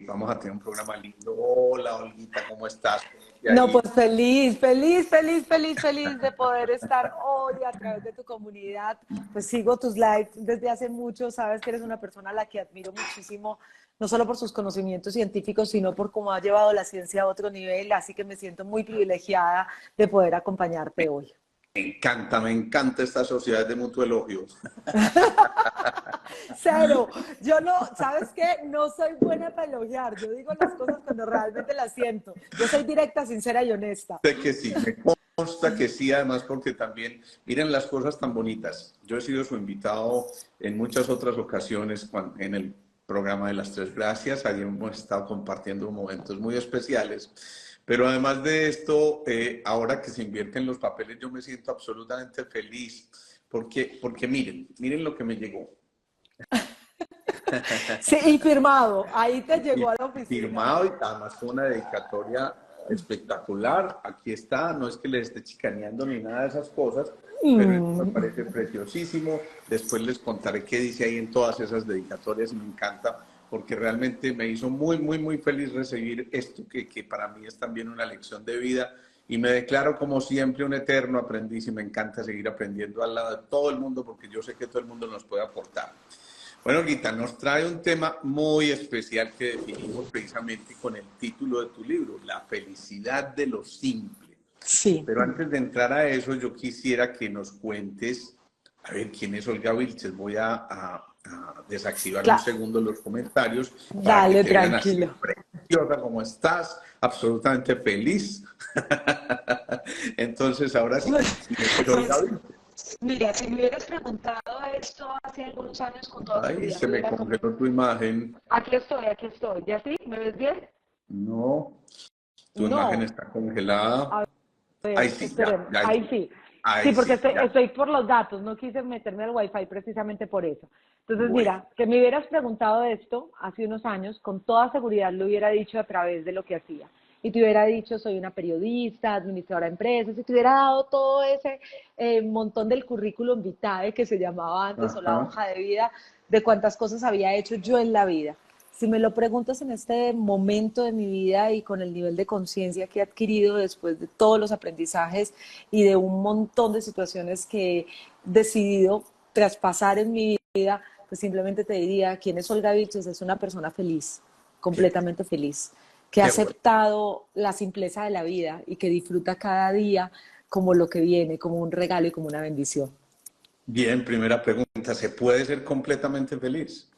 vamos a tener un programa lindo. Hola, Olguita, ¿cómo estás? ¿Y No, ahí? pues feliz de poder estar hoy a través de tu comunidad. Pues sigo tus lives desde hace mucho, sabes que eres una persona a la que admiro muchísimo, no solo por sus conocimientos científicos, sino por cómo ha llevado la ciencia a otro nivel, así que me siento muy privilegiada de poder acompañarte hoy. Me encanta esta sociedad de mutuo elogio. Cero, yo no, ¿sabes qué? No soy buena para elogiar, yo digo las cosas cuando realmente las siento. Yo soy directa, sincera y honesta. Sé que sí, me consta que sí, además porque también, miren las cosas tan bonitas. Yo he sido su invitado en muchas otras ocasiones en el programa de las Tres Gracias, ahí hemos estado compartiendo momentos muy especiales. Pero además de esto, ahora que se invierten los papeles, yo me siento absolutamente feliz, porque miren lo que me llegó. Sí, y firmado, ahí te Y llegó a la oficina. firmado y además fue una dedicatoria espectacular. Aquí está, no es que les esté chicaneando ni nada de esas cosas, pero esto me parece preciosísimo. Después les contaré qué dice ahí en todas esas dedicatorias y me encanta porque realmente me hizo muy feliz recibir esto que para mí es también una lección de vida y me declaro como siempre un eterno aprendiz y me encanta seguir aprendiendo al lado de todo el mundo porque yo sé que todo el mundo nos puede aportar. Bueno, Guita, nos trae un tema muy especial que definimos precisamente con el título de tu libro, La felicidad de lo simple. Sí, Pero antes de entrar a eso, yo quisiera que nos cuentes, a ver, ¿quién es Olga Vilches? Voy a desactivar un claro. segundo los comentarios para que Dale, te vean así tranquilo. preciosa como estás, absolutamente feliz. Entonces, ahora sí, ¿quién es Olga Pues Vilches? mira, si me hubieras preguntado esto hace algunos años, con toda Ay, seguridad se lo me hubiera comentado. congeló tu imagen. Aquí estoy. ¿Ya sí? ¿Me ves bien? No. Tu imagen No, está congelada. a Ahí ver, sí, ya, esperemos. ya, Ahí sí. Sí, ahí porque sí, ya. estoy por los datos, no quise meterme al wifi precisamente por eso. Entonces, Bueno, mira, que me hubieras preguntado esto hace unos años, con toda seguridad lo hubiera dicho a través de lo que hacía. Y te hubiera dicho, soy una periodista, administradora de empresas, y te hubiera dado todo ese montón del currículum vitae que se llamaba antes, o la ajá. hoja de vida, de cuántas cosas había hecho yo en la vida. Si me lo preguntas en este momento de mi vida y con el nivel de conciencia que he adquirido después de todos los aprendizajes y de un montón de situaciones que he decidido traspasar en mi vida, pues simplemente te diría, ¿quién es Olga Vilches? Es una persona feliz, Qué, completamente feliz, que ha qué bueno. aceptado la simpleza de la vida y que disfruta cada día como lo que viene, como un regalo y como una bendición. Bien, primera pregunta. ¿Se puede ser completamente feliz?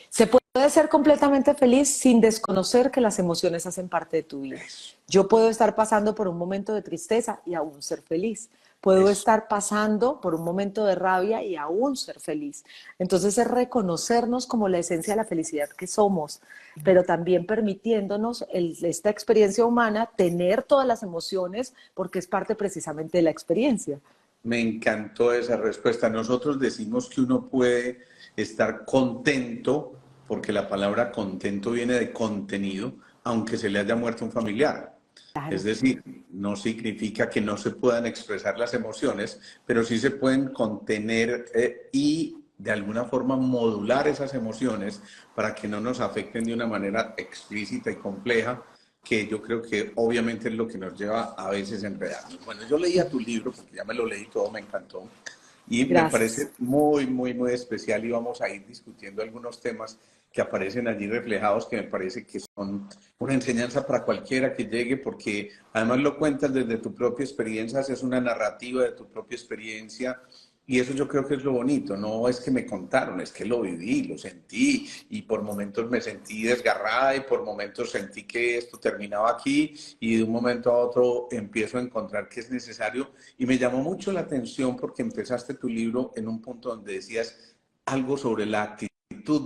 Se puede ser completamente feliz sin desconocer que las emociones hacen parte de tu vida. Eso, Yo puedo estar pasando por un momento de tristeza y aún ser feliz. Puedo eso. estar pasando por un momento de rabia y aún ser feliz. Entonces es reconocernos como la esencia de la felicidad que somos, pero también permitiéndonos esta experiencia humana tener todas las emociones porque es parte precisamente de la experiencia. Me encantó esa respuesta. Nosotros decimos que uno puede estar contento, porque la palabra contento viene de contenido, aunque se le haya muerto un familiar. Es Claro. decir, no significa que no se puedan expresar las emociones, pero sí se pueden contener y de alguna forma modular esas emociones para que no nos afecten de una manera explícita y compleja, que yo creo que obviamente es lo que nos lleva a veces a enredarnos. Bueno, yo leía tu libro, porque ya me lo leí todo, me encantó, y me Gracias. parece muy especial y vamos a ir discutiendo algunos temas que aparecen allí reflejados que me parece que son una enseñanza para cualquiera que llegue porque además lo cuentas desde tu propia experiencia, es una narrativa de tu propia experiencia y eso yo creo que es lo bonito, no es que me contaron, es que lo viví, lo sentí y por momentos me sentí desgarrada y por momentos sentí que esto terminaba aquí y de un momento a otro empiezo a encontrar que es necesario y me llamó mucho la atención porque empezaste tu libro en un punto donde decías algo sobre la actitud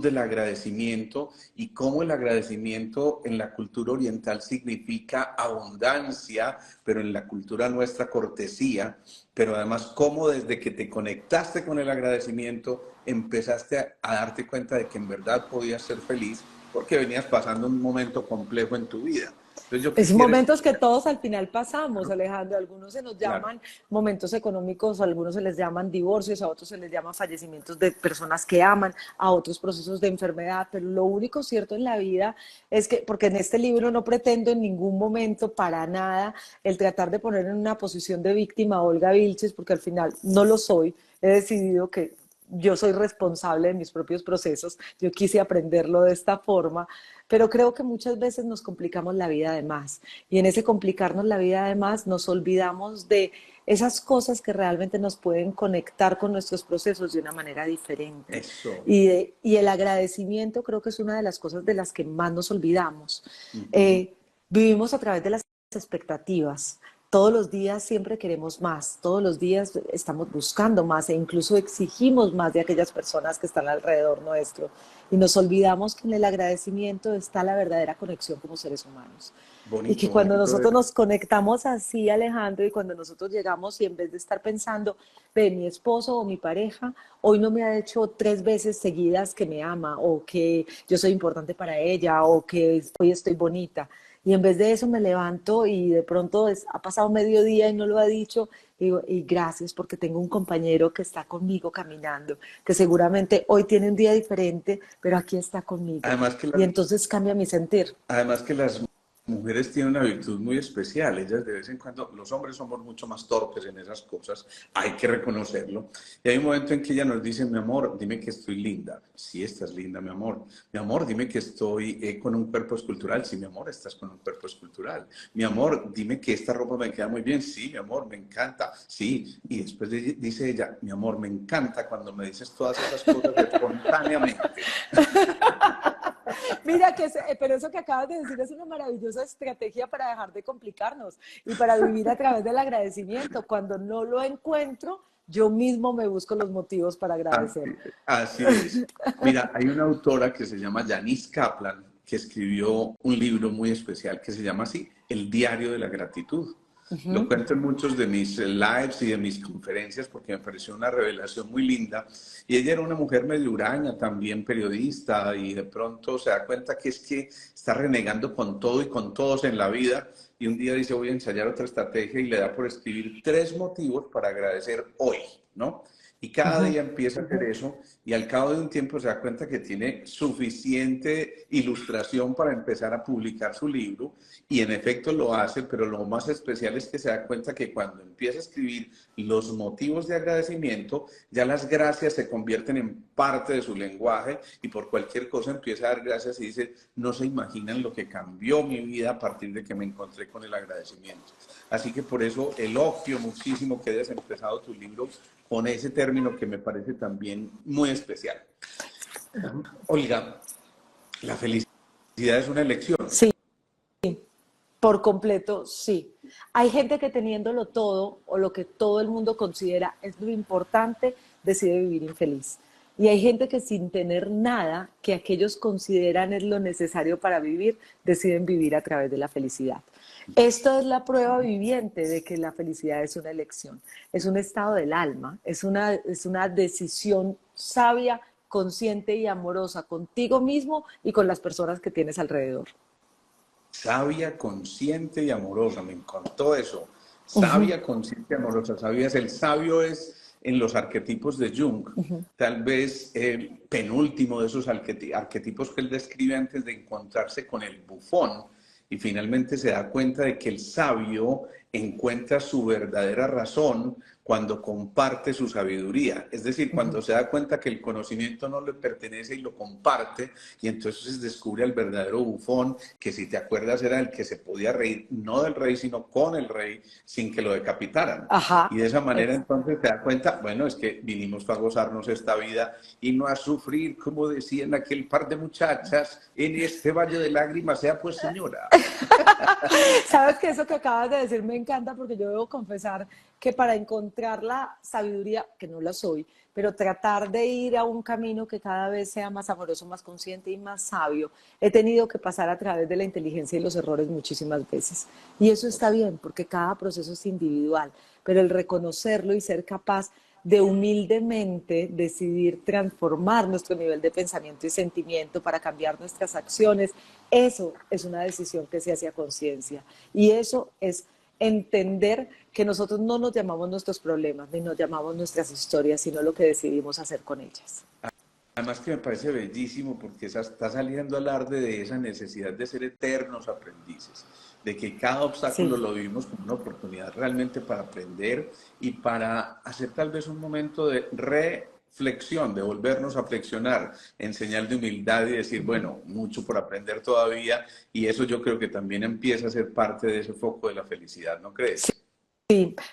del agradecimiento y cómo el agradecimiento en la cultura oriental significa abundancia, pero en la cultura nuestra cortesía, pero además cómo desde que te conectaste con el agradecimiento empezaste a darte cuenta de que en verdad podías ser feliz porque venías pasando un momento complejo en tu vida. Entonces yo Es quisiera... momentos que todos al final pasamos, Alejandro. Algunos se nos Claro, llaman momentos económicos, a algunos se les llaman divorcios, a otros se les llaman fallecimientos de personas que aman, a otros procesos de enfermedad. Pero lo único cierto en la vida es que, porque en este libro no pretendo en ningún momento para nada el tratar de poner en una posición de víctima a Olga Vilches, porque al final no lo soy. He decidido que yo soy responsable de mis propios procesos. Yo quise aprenderlo de esta forma, pero creo que muchas veces nos complicamos la vida de más. Y en ese complicarnos la vida de más nos olvidamos de esas cosas que realmente nos pueden conectar con nuestros procesos de una manera diferente. eso. Y el agradecimiento creo que es una de las cosas de las que más nos olvidamos. Ujú. Eh, Vivimos a través de las expectativas. Todos los días siempre queremos más, todos los días estamos buscando más e incluso exigimos más de aquellas personas que están alrededor nuestro. Y nos olvidamos que en el agradecimiento está la verdadera conexión como seres humanos. Y que Bonito, cuando bonito nosotros eso. nos conectamos así, Alejandro, y cuando nosotros llegamos y en vez de estar pensando, ve, mi esposo o mi pareja, hoy no me ha dicho 3 veces seguidas que me ama o que yo soy importante para ella o que hoy estoy bonita. Y en vez de eso me levanto y de pronto ha pasado mediodía y no lo ha dicho, y digo, y gracias porque tengo un compañero que está conmigo caminando, que seguramente hoy tiene un día diferente, pero aquí está conmigo. Además que Y las entonces cambia mi sentir. Además que las mujeres tienen una virtud muy especial, ellas de vez en cuando, los hombres somos mucho más torpes en esas cosas, hay que reconocerlo. Y hay un momento en que ella nos dice, mi amor, dime que estoy linda. Sí, estás linda, mi amor. Mi amor, dime que estoy con un cuerpo escultural. Sí, mi amor, estás con un cuerpo escultural. Mi amor, dime que esta ropa me queda muy bien. Sí, mi amor, me encanta. Sí, y después dice ella, mi amor, me encanta cuando me dices todas esas cosas espontáneamente. Mira, pero eso que acabas de decir es una maravillosa estrategia para dejar de complicarnos y para vivir a través del agradecimiento. Cuando no lo encuentro, yo mismo me busco los motivos para agradecer. Así, así es. Mira, hay una autora que se llama Janice Kaplan que escribió un libro muy especial que se llama así, El Diario de la Gratitud. Lo Ujú. cuento en muchos de mis lives y de mis conferencias porque me pareció una revelación muy linda. Y ella era una mujer medio huraña, también periodista, y de pronto se da cuenta que es que está renegando con todo y con todos en la vida. Y un día dice, voy a ensayar otra estrategia y le da por escribir 3 motivos para agradecer hoy, ¿no? Y cada Ujú. día empieza a hacer eso y al cabo de un tiempo se da cuenta que tiene suficiente ilustración para empezar a publicar su libro y en efecto lo hace, pero lo más especial es que se da cuenta que cuando empieza a escribir los motivos de agradecimiento, ya las gracias se convierten en parte de su lenguaje y por cualquier cosa empieza a dar gracias y dice, no se imaginan lo que cambió mi vida a partir de que me encontré con el agradecimiento. Así que por eso elogio muchísimo que hayas empezado tu libro con ese término que me parece también muy especial. Olga, la felicidad es una elección. Sí, por completo, sí. Hay gente que teniéndolo todo o lo que todo el mundo considera es lo importante, decide vivir infeliz. Y hay gente que sin tener nada que aquellos consideran es lo necesario para vivir, deciden vivir a través de la felicidad. Esto es la prueba viviente de que la felicidad es una elección, es un estado del alma, es una decisión sabia, consciente y amorosa contigo mismo y con las personas que tienes alrededor. Sabia, consciente y amorosa. Me encantó eso. Uh -huh, Sabia, consciente y amorosa. ¿Sabías? El sabio es en los arquetipos de Jung. uh -huh. Tal vez el penúltimo de esos arquetipos que él describe antes de encontrarse con el bufón. Y finalmente se da cuenta de que el sabio encuentra su verdadera razón cuando comparte su sabiduría. Es decir, Uh -huh. cuando se da cuenta que el conocimiento no le pertenece y lo comparte, y entonces descubre al verdadero bufón, que si te acuerdas era el que se podía reír, no del rey, sino con el rey, sin que lo decapitaran. Y Ajá, de esa manera ex entonces te da cuenta, bueno, es que vinimos a gozarnos esta vida y no a sufrir, como decían aquel par de muchachas, en este valle de lágrimas, sea pues señora. Sabes que eso que acabas de decir me encanta porque yo debo confesar que para encontrar la sabiduría, que no la soy, pero tratar de ir a un camino que cada vez sea más amoroso, más consciente y más sabio, he tenido que pasar a través de la inteligencia y los errores muchísimas veces. Y eso está bien porque cada proceso es individual, pero el reconocerlo y ser capaz de humildemente decidir transformar nuestro nivel de pensamiento y sentimiento para cambiar nuestras acciones, eso es una decisión que se hace a conciencia. Y eso es entender que nosotros no nos llamamos nuestros problemas, ni nos llamamos nuestras historias, sino lo que decidimos hacer con ellas. Además que me parece bellísimo porque está saliendo alarde de esa necesidad de ser eternos aprendices, de que cada obstáculo Sí. lo vivimos como una oportunidad realmente para aprender y para hacer tal vez un momento de reflexión, de volvernos a flexionar en señal de humildad y decir, bueno, mucho por aprender todavía, y eso yo creo que también empieza a ser parte de ese foco de la felicidad, ¿no crees?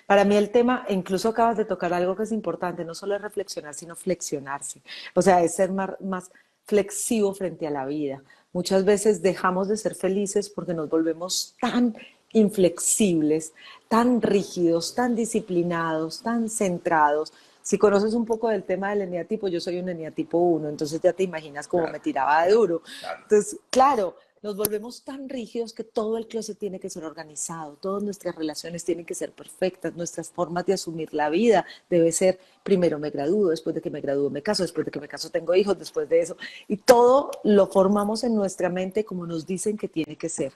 Para mí el tema, e incluso acabas de tocar algo que es importante, no solo es reflexionar, sino flexionarse. O sea, es ser más flexivo frente a la vida. Muchas veces dejamos de ser felices porque nos volvemos tan inflexibles, tan rígidos, tan disciplinados, tan centrados. Si conoces un poco del tema del eneatipo, yo soy un eneatipo 1, entonces ya te imaginas cómo me Claro, tiraba de duro. claro. Entonces, claro, nos volvemos tan rígidos que todo el closet tiene que ser organizado, todas nuestras relaciones tienen que ser perfectas, nuestras formas de asumir la vida debe ser, primero me gradúo, después de que me gradúo me caso, después de que me caso tengo hijos, después de eso, y todo lo formamos en nuestra mente como nos dicen que tiene que ser.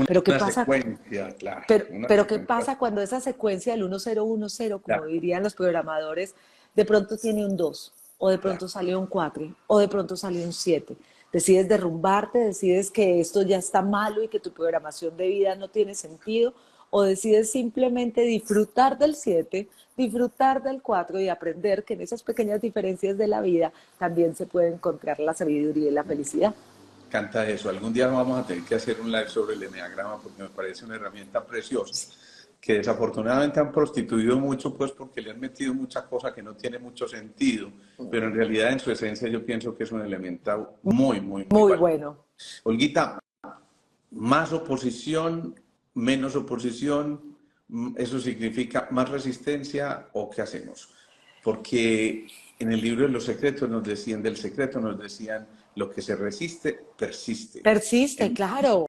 Pero ¿qué Una pasa? secuencia, claro, una Pero ¿qué secuencia. pasa cuando esa secuencia del 1010, como Claro, dirían los programadores, de pronto tiene un 2 o de claro. pronto salió un 4 o de pronto salió un 7? Decides derrumbarte, decides que esto ya está malo y que tu programación de vida no tiene sentido, o decides simplemente disfrutar del 7, disfrutar del 4 y aprender que en esas pequeñas diferencias de la vida también se puede encontrar la sabiduría y la felicidad. Canta eso. Algún día vamos a tener que hacer un live sobre el enneagrama porque me parece una herramienta preciosa que desafortunadamente han prostituido mucho pues porque le han metido mucha cosa que no tiene mucho sentido, pero en realidad en su esencia yo pienso que es un elemento muy, muy, muy Muy valioso. bueno. Olguita, más oposición, menos oposición, ¿eso significa más resistencia o qué hacemos? Porque en el libro de los secretos nos decían, del secreto nos decían, lo que se resiste, persiste. Persiste, En, claro.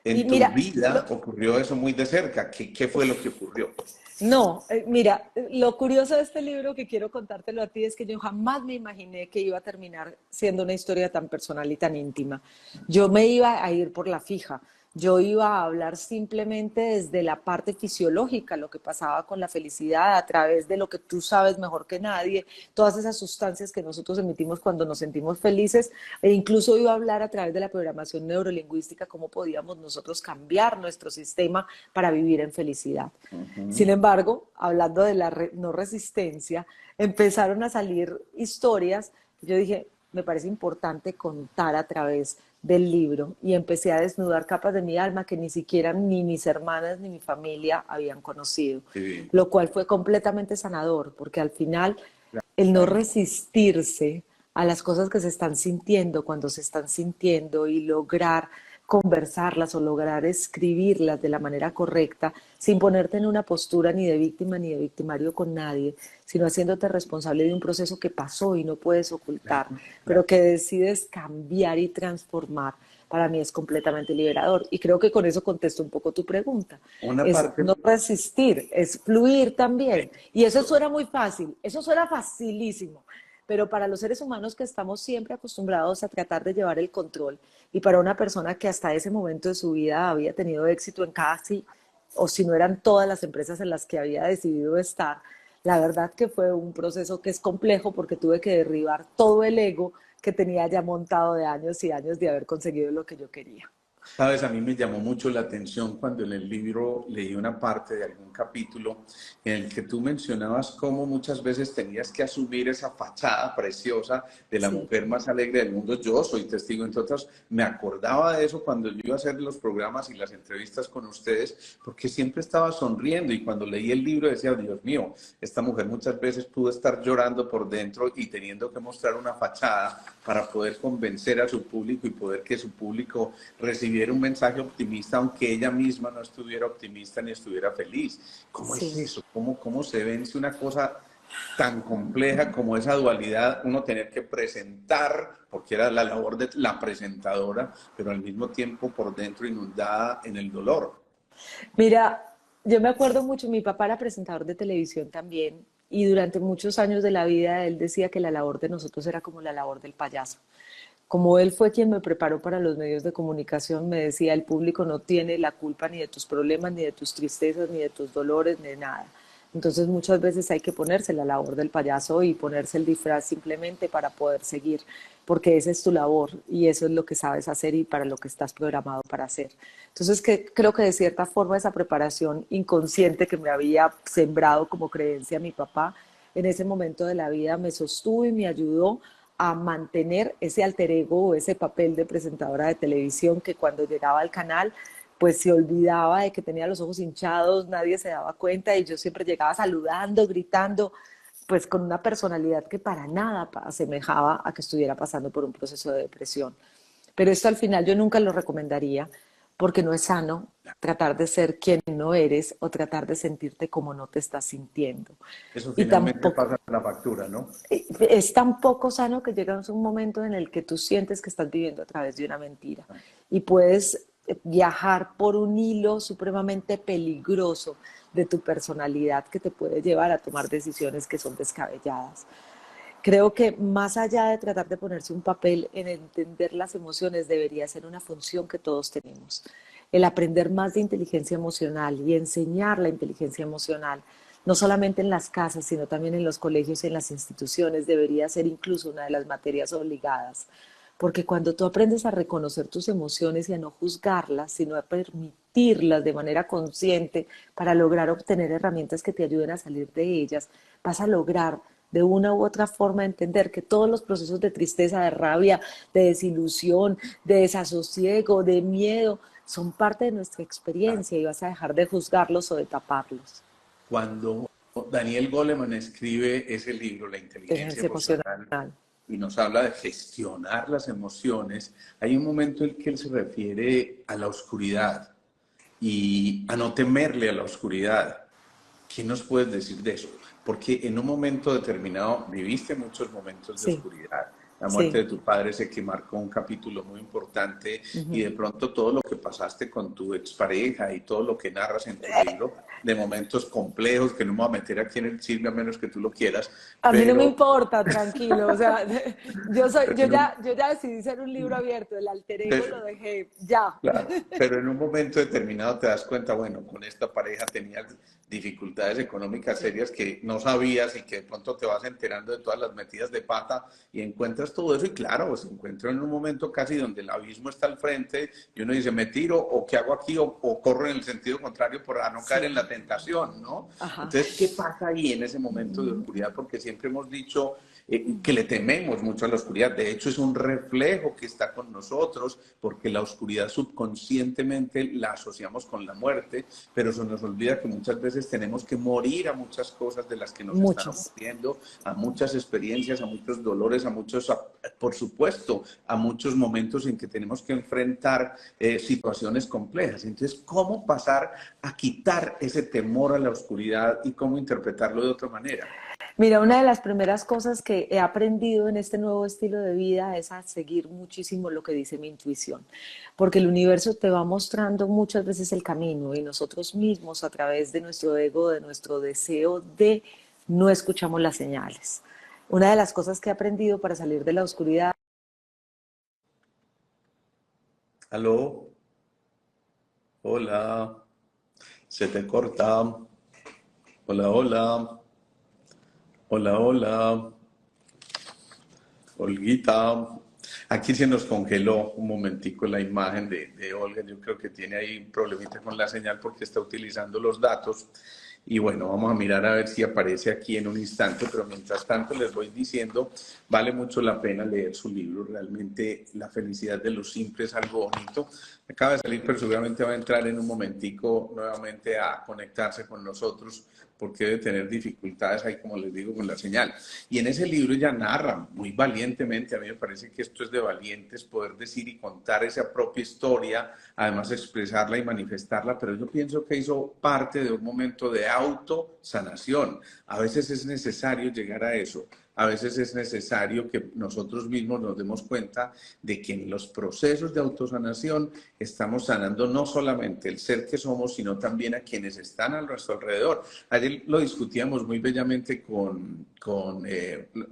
Y en tu mira, vida ocurrió eso muy de cerca. ¿Qué fue lo que ocurrió? no, mira, lo curioso de este libro que quiero contártelo a ti es que yo jamás me imaginé que iba a terminar siendo una historia tan personal y tan íntima. Yo me iba a ir por la fija, yo iba a hablar simplemente desde la parte fisiológica, lo que pasaba con la felicidad a través de lo que tú sabes mejor que nadie, todas esas sustancias que nosotros emitimos cuando nos sentimos felices, e incluso iba a hablar a través de la programación neurolingüística, cómo podíamos nosotros cambiar nuestro sistema para vivir en felicidad. Uh Sin -huh. embargo, hablando de la no resistencia, empezaron a salir historias. Yo dije, me parece importante contar a través del libro y empecé a desnudar capas de mi alma que ni siquiera ni mis hermanas ni mi familia habían conocido, Sí, lo cual fue completamente sanador, porque al final el no claro. resistirse a las cosas que se están sintiendo cuando se están sintiendo y lograr conversarlas o lograr escribirlas de la manera correcta, sin ponerte en una postura ni de víctima ni de victimario con nadie, sino haciéndote responsable de un proceso que pasó y no puedes ocultar, Claro, pero claro. que decides cambiar y transformar. Para mí es completamente liberador. Y creo que con eso contesto un poco tu pregunta. Una Es parte, no resistir, es fluir también. Y eso eso, suena muy fácil, eso suena facilísimo. Pero para los seres humanos que estamos siempre acostumbrados a tratar de llevar el control y para una persona que hasta ese momento de su vida había tenido éxito en casi, o si no eran todas las empresas en las que había decidido estar, la verdad que fue un proceso que es complejo porque tuve que derribar todo el ego que tenía ya montado de años y años de haber conseguido lo que yo quería. sabes, a mí me llamó mucho la atención cuando en el libro leí una parte de algún capítulo en el que tú mencionabas cómo muchas veces tenías que asumir esa fachada preciosa de la Sí. mujer más alegre del mundo. Yo soy testigo, entre otras, me acordaba de eso cuando yo iba a hacer los programas y las entrevistas con ustedes, porque siempre estaba sonriendo y cuando leí el libro decía, Dios mío, esta mujer muchas veces pudo estar llorando por dentro y teniendo que mostrar una fachada para poder convencer a su público y poder que su público recibiera un mensaje optimista, aunque ella misma no estuviera optimista ni estuviera feliz. ¿Cómo es Sí. eso? ¿Cómo se vence una cosa tan compleja como esa dualidad, uno tener que presentar, porque era la labor de la presentadora, pero al mismo tiempo por dentro inundada en el dolor? Mira, yo me acuerdo mucho, mi papá era presentador de televisión también Y durante muchos años de la vida él decía que la labor de nosotros era como la labor del payaso. Como él fue quien me preparó para los medios de comunicación, me decía, el público no tiene la culpa ni de tus problemas, ni de tus tristezas, ni de tus dolores, ni de nada. Entonces muchas veces hay que ponerse la labor del payaso y ponerse el disfraz simplemente para poder seguir, porque esa es tu labor y eso es lo que sabes hacer y para lo que estás programado para hacer. Entonces creo que de cierta forma esa preparación inconsciente que me había sembrado como creencia mi papá, en ese momento de la vida me sostuvo y me ayudó a mantener ese alter ego o ese papel de presentadora de televisión que cuando llegaba al canal pues se olvidaba de que tenía los ojos hinchados, nadie se daba cuenta y yo siempre llegaba saludando, gritando, pues con una personalidad que para nada asemejaba a que estuviera pasando por un proceso de depresión. Pero esto al final yo nunca lo recomendaría porque no es sano tratar de ser quien no eres o tratar de sentirte como no te estás sintiendo. Eso Y finalmente tampoco, pasa la factura, ¿no? es tan poco sano que llegas a un momento en el que tú sientes que estás viviendo a través de una mentira y puedes viajar por un hilo supremamente peligroso de tu personalidad que te puede llevar a tomar decisiones que son descabelladas. Creo que más allá de tratar de ponerse un papel en entender las emociones, debería ser una función que todos tenemos. El aprender más de inteligencia emocional y enseñar la inteligencia emocional, no solamente en las casas, sino también en los colegios y en las instituciones, debería ser incluso una de las materias obligadas. Porque cuando tú aprendes a reconocer tus emociones y a no juzgarlas, sino a permitirlas de manera consciente para lograr obtener herramientas que te ayuden a salir de ellas, vas a lograr de una u otra forma entender que todos los procesos de tristeza, de rabia, de desilusión, de desasosiego, de miedo, son parte de nuestra experiencia y vas a dejar de juzgarlos o de taparlos. Cuando Daniel Goleman escribe ese libro, La inteligencia Inteligencia emocional, emocional. y nos habla de gestionar las emociones, hay un momento en que él se refiere a la oscuridad y a no temerle a la oscuridad. ¿Qué nos puedes decir de eso? Porque en un momento determinado viviste muchos momentos de Sí, oscuridad. La muerte sí. de tu padre sé que marcó un capítulo muy importante y Uh-huh. de pronto todo lo que pasaste con tu expareja y todo lo que narras en tu libro de momentos complejos que no me voy a meter aquí en el chisme a menos que tú lo quieras, A mí no me pero, importa, tranquilo. O sea, pero, en un, yo ya decidí ser un libro abierto. El alter ego pero, lo dejé ya. claro, pero en un momento determinado te das cuenta, bueno, con esta pareja tenías dificultades económicas Sí. serias que no sabías y que de pronto te vas enterando de todas las metidas de pata y encuentras todo eso y claro, se encuentra en un momento casi donde el abismo está al frente y uno dice, me tiro o qué hago aquí o corro en el sentido contrario para no caer en la Sí. tentación, ¿no? Ajá. Entonces, ¿qué pasa ahí en ese momento de oscuridad? Porque siempre hemos dicho que le tememos mucho a la oscuridad. De hecho, es un reflejo que está con nosotros, porque la oscuridad subconscientemente la asociamos con la muerte, pero se nos olvida que muchas veces tenemos que morir a muchas cosas de las que nos están Muchos. ocurriendo, a muchas experiencias, a muchos dolores, por supuesto, a muchos momentos en que tenemos que enfrentar situaciones complejas. Entonces, ¿cómo pasar a quitar ese temor a la oscuridad y cómo interpretarlo de otra manera? Mira, una de las primeras cosas que he aprendido en este nuevo estilo de vida es a seguir muchísimo lo que dice mi intuición, porque el universo te va mostrando muchas veces el camino y nosotros mismos a través de nuestro ego, de nuestro deseo de no escuchamos las señales. Una de las cosas que he aprendido para salir de la oscuridad. ¿Aló? Hola, se te corta. Hola, hola, hola, hola, Olguita. Aquí se nos congeló un momentico la imagen de Olga. Yo creo que tiene ahí un problemita con la señal porque está utilizando los datos. Y bueno, vamos a mirar a ver si aparece aquí en un instante, pero mientras tanto les voy diciendo, vale mucho la pena leer su libro. Realmente la felicidad de los simples es algo bonito. Acaba de salir, pero seguramente va a entrar en un momentico nuevamente a conectarse con nosotros porque debe tener dificultades ahí, como les digo, con la señal. Y en ese libro ella narra muy valientemente, a mí me parece que esto es de valientes, poder decir y contar esa propia historia, además expresarla y manifestarla, pero yo pienso que hizo parte de un momento de autosanación. A veces es necesario llegar a eso. A veces es necesario que nosotros mismos nos demos cuenta de que en los procesos de autosanación estamos sanando no solamente el ser que somos, sino también a quienes están a nuestro alrededor. Ayer lo discutíamos muy bellamente con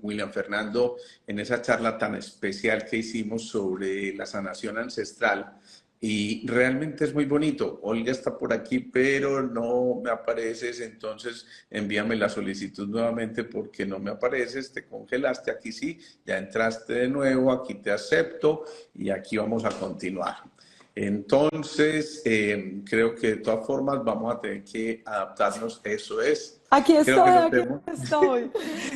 William Fernando en esa charla tan especial que hicimos sobre la sanación ancestral. Y realmente es muy bonito. Olga está por aquí, pero no me apareces, entonces envíame la solicitud nuevamente porque no me apareces, te congelaste, aquí sí, ya entraste de nuevo, aquí te acepto y aquí vamos a continuar. Entonces, creo que de todas formas vamos a tener que adaptarnos, eso es. Aquí Creo estoy, que no aquí tenemos... estoy.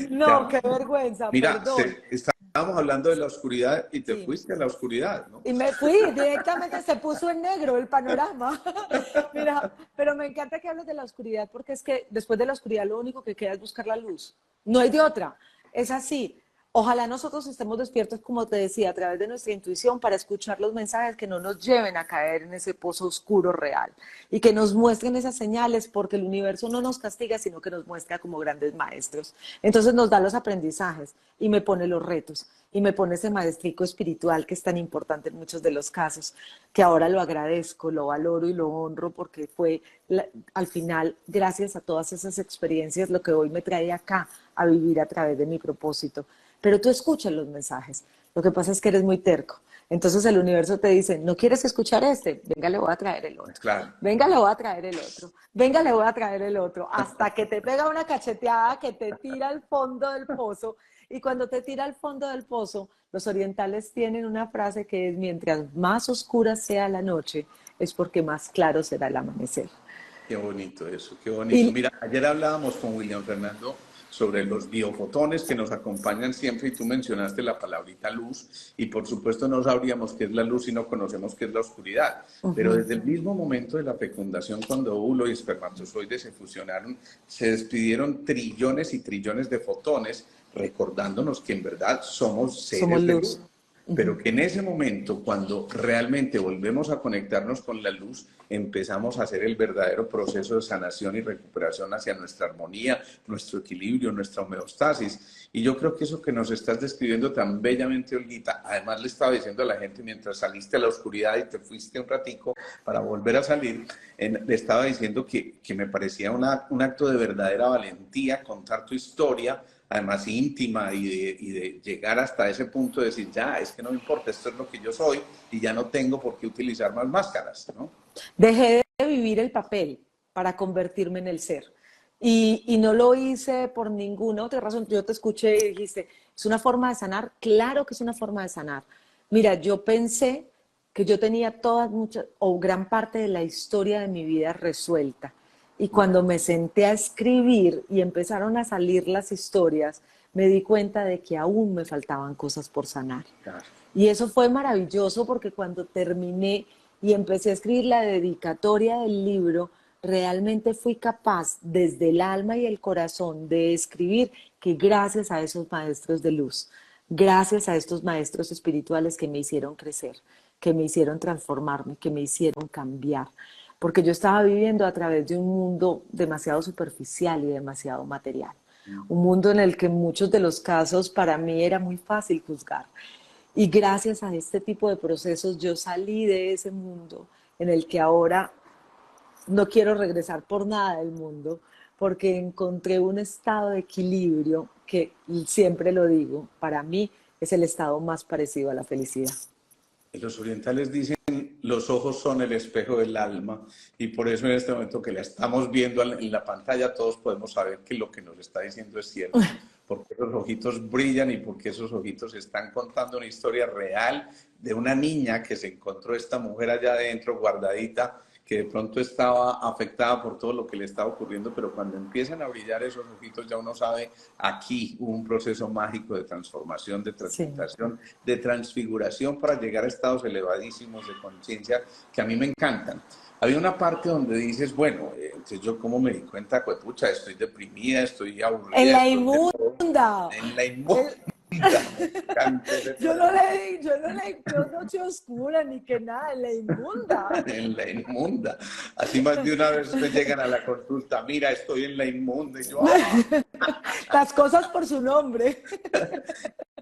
No, Ya. qué vergüenza, Mira, perdón. estábamos hablando de la oscuridad y te Sí. fuiste a la oscuridad, ¿no? Y me fui, directamente se puso en negro el panorama. Mira, pero me encanta que hables de la oscuridad porque es que después de la oscuridad lo único que queda es buscar la luz. No hay de otra. Es así. Ojalá nosotros estemos despiertos, como te decía, a través de nuestra intuición para escuchar los mensajes que no nos lleven a caer en ese pozo oscuro real y que nos muestren esas señales porque el universo no nos castiga, sino que nos muestra como grandes maestros. Entonces nos da los aprendizajes y me pone los retos y me pone ese maestrico espiritual que es tan importante en muchos de los casos, que ahora lo agradezco, lo valoro y lo honro porque fue al final, gracias a todas esas experiencias, lo que hoy me trae acá a vivir a través de mi propósito. Pero tú escuchas los mensajes. Lo que pasa es que eres muy terco. Entonces el universo te dice, ¿no quieres escuchar este? Venga, le voy a traer el otro. Claro. Venga, le voy a traer el otro. Venga, le voy a traer el otro. Hasta que te pega una cacheteada que te tira al fondo del pozo. Y cuando te tira al fondo del pozo, los orientales tienen una frase que es, mientras más oscura sea la noche, es porque más claro será el amanecer. Qué bonito eso, qué bonito. Y Mira, ayer hablábamos con William Fernando sobre los biofotones que nos acompañan siempre y tú mencionaste la palabrita luz y por supuesto no sabríamos qué es la luz si no conocemos qué es la oscuridad. Pero desde el mismo momento de la fecundación, cuando óvulo y espermatozoide se fusionaron, se despidieron trillones y trillones de fotones, recordándonos que en verdad somos somos seres de luz. luz. Pero que en ese momento, cuando realmente volvemos a conectarnos con la luz, empezamos a hacer el verdadero proceso de sanación y recuperación hacia nuestra armonía, nuestro equilibrio, nuestra homeostasis. Y yo creo que eso que nos estás describiendo tan bellamente, Olguita, además le estaba diciendo a la gente mientras saliste a la oscuridad y te fuiste un ratico para volver a salir, le estaba diciendo que me parecía un acto de verdadera valentía contar tu historia, además íntima y de llegar hasta ese punto de decir, ya, es que no me importa, esto es lo que yo soy y ya no tengo por qué utilizar más máscaras, ¿no? Dejé de vivir el papel para convertirme en el ser. Y no lo hice por ninguna otra razón. Yo te escuché y dijiste, ¿es una forma de sanar? Claro que es una forma de sanar. Mira, yo pensé que yo tenía muchas o gran parte de la historia de mi vida resuelta. Y cuando me senté a escribir y empezaron a salir las historias, me di cuenta de que aún me faltaban cosas por sanar. Claro. Y eso fue maravilloso porque cuando terminé y empecé a escribir la dedicatoria del libro, realmente fui capaz desde el alma y el corazón de escribir que gracias a esos maestros de luz, gracias a estos maestros espirituales que me hicieron crecer, que me hicieron transformarme, que me hicieron cambiar, porque yo estaba viviendo a través de un mundo demasiado superficial y demasiado material, un mundo en el que en muchos de los casos para mí era muy fácil juzgar. Y gracias a este tipo de procesos yo salí de ese mundo en el que ahora no quiero regresar por nada del mundo, porque encontré un estado de equilibrio que siempre lo digo, para mí es el estado más parecido a la felicidad. Los orientales dicen, los ojos son el espejo del alma y por eso en este momento que la estamos viendo en la pantalla todos podemos saber que lo que nos está diciendo es cierto, porque esos ojitos brillan y porque esos ojitos están contando una historia real de una niña que se encontró esta mujer allá adentro guardadita, que de pronto estaba afectada por todo lo que le estaba ocurriendo, pero cuando empiezan a brillar esos ojitos ya uno sabe, aquí hubo un proceso mágico de transformación, de transmutación, sí, de transfiguración para llegar a estados elevadísimos de conciencia que a mí me encantan. Había una parte donde dices, bueno, entonces yo como me di cuenta, pues pucha, estoy deprimida, estoy aburrida. En la inmunda. En la inmunda. inmunda. Me encanta ese Yo no le digo noche oscura ni que nada, en la inmunda. en la inmunda. Así más de una vez me llegan a la consulta, mira, estoy en la inmunda. Y yo, ¡ah! Las cosas por su nombre.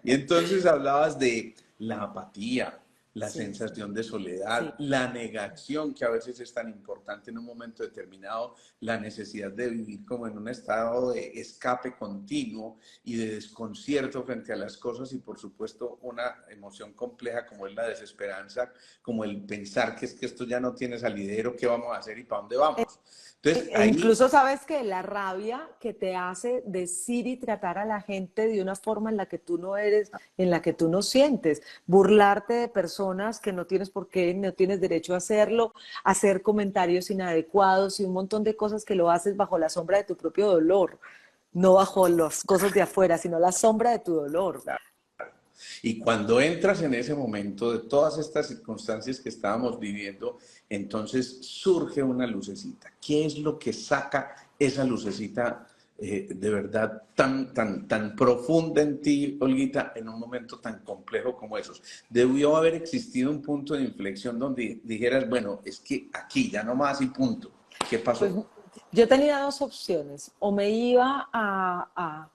Y entonces hablabas de la apatía, la Sí, sensación de sí. soledad, la negación que a veces es tan importante en un momento determinado, la necesidad de vivir como en un estado de escape continuo y de desconcierto frente a las cosas y por supuesto una emoción compleja como es la desesperanza, como el pensar que es que esto ya no tiene salidero, ¿qué vamos a hacer y para dónde vamos? Entonces E ahí incluso sabes que la rabia que te hace decir y tratar a la gente de una forma en la que tú no eres, en la que tú no sientes, burlarte de personas que no tienes por qué, no tienes derecho a hacerlo, hacer comentarios inadecuados y un montón de cosas que lo haces bajo la sombra de tu propio dolor, no bajo las cosas de afuera, sino la sombra de tu dolor. Y cuando entras en ese momento de todas estas circunstancias que estábamos viviendo, entonces surge una lucecita. ¿Qué es lo que saca esa lucecita de verdad tan profunda en ti, Olguita, en un momento tan complejo como esos? Debió haber existido un punto de inflexión donde dijeras, bueno, es que aquí ya no más y punto. ¿Qué Pues pasó? yo tenía dos opciones, o me iba a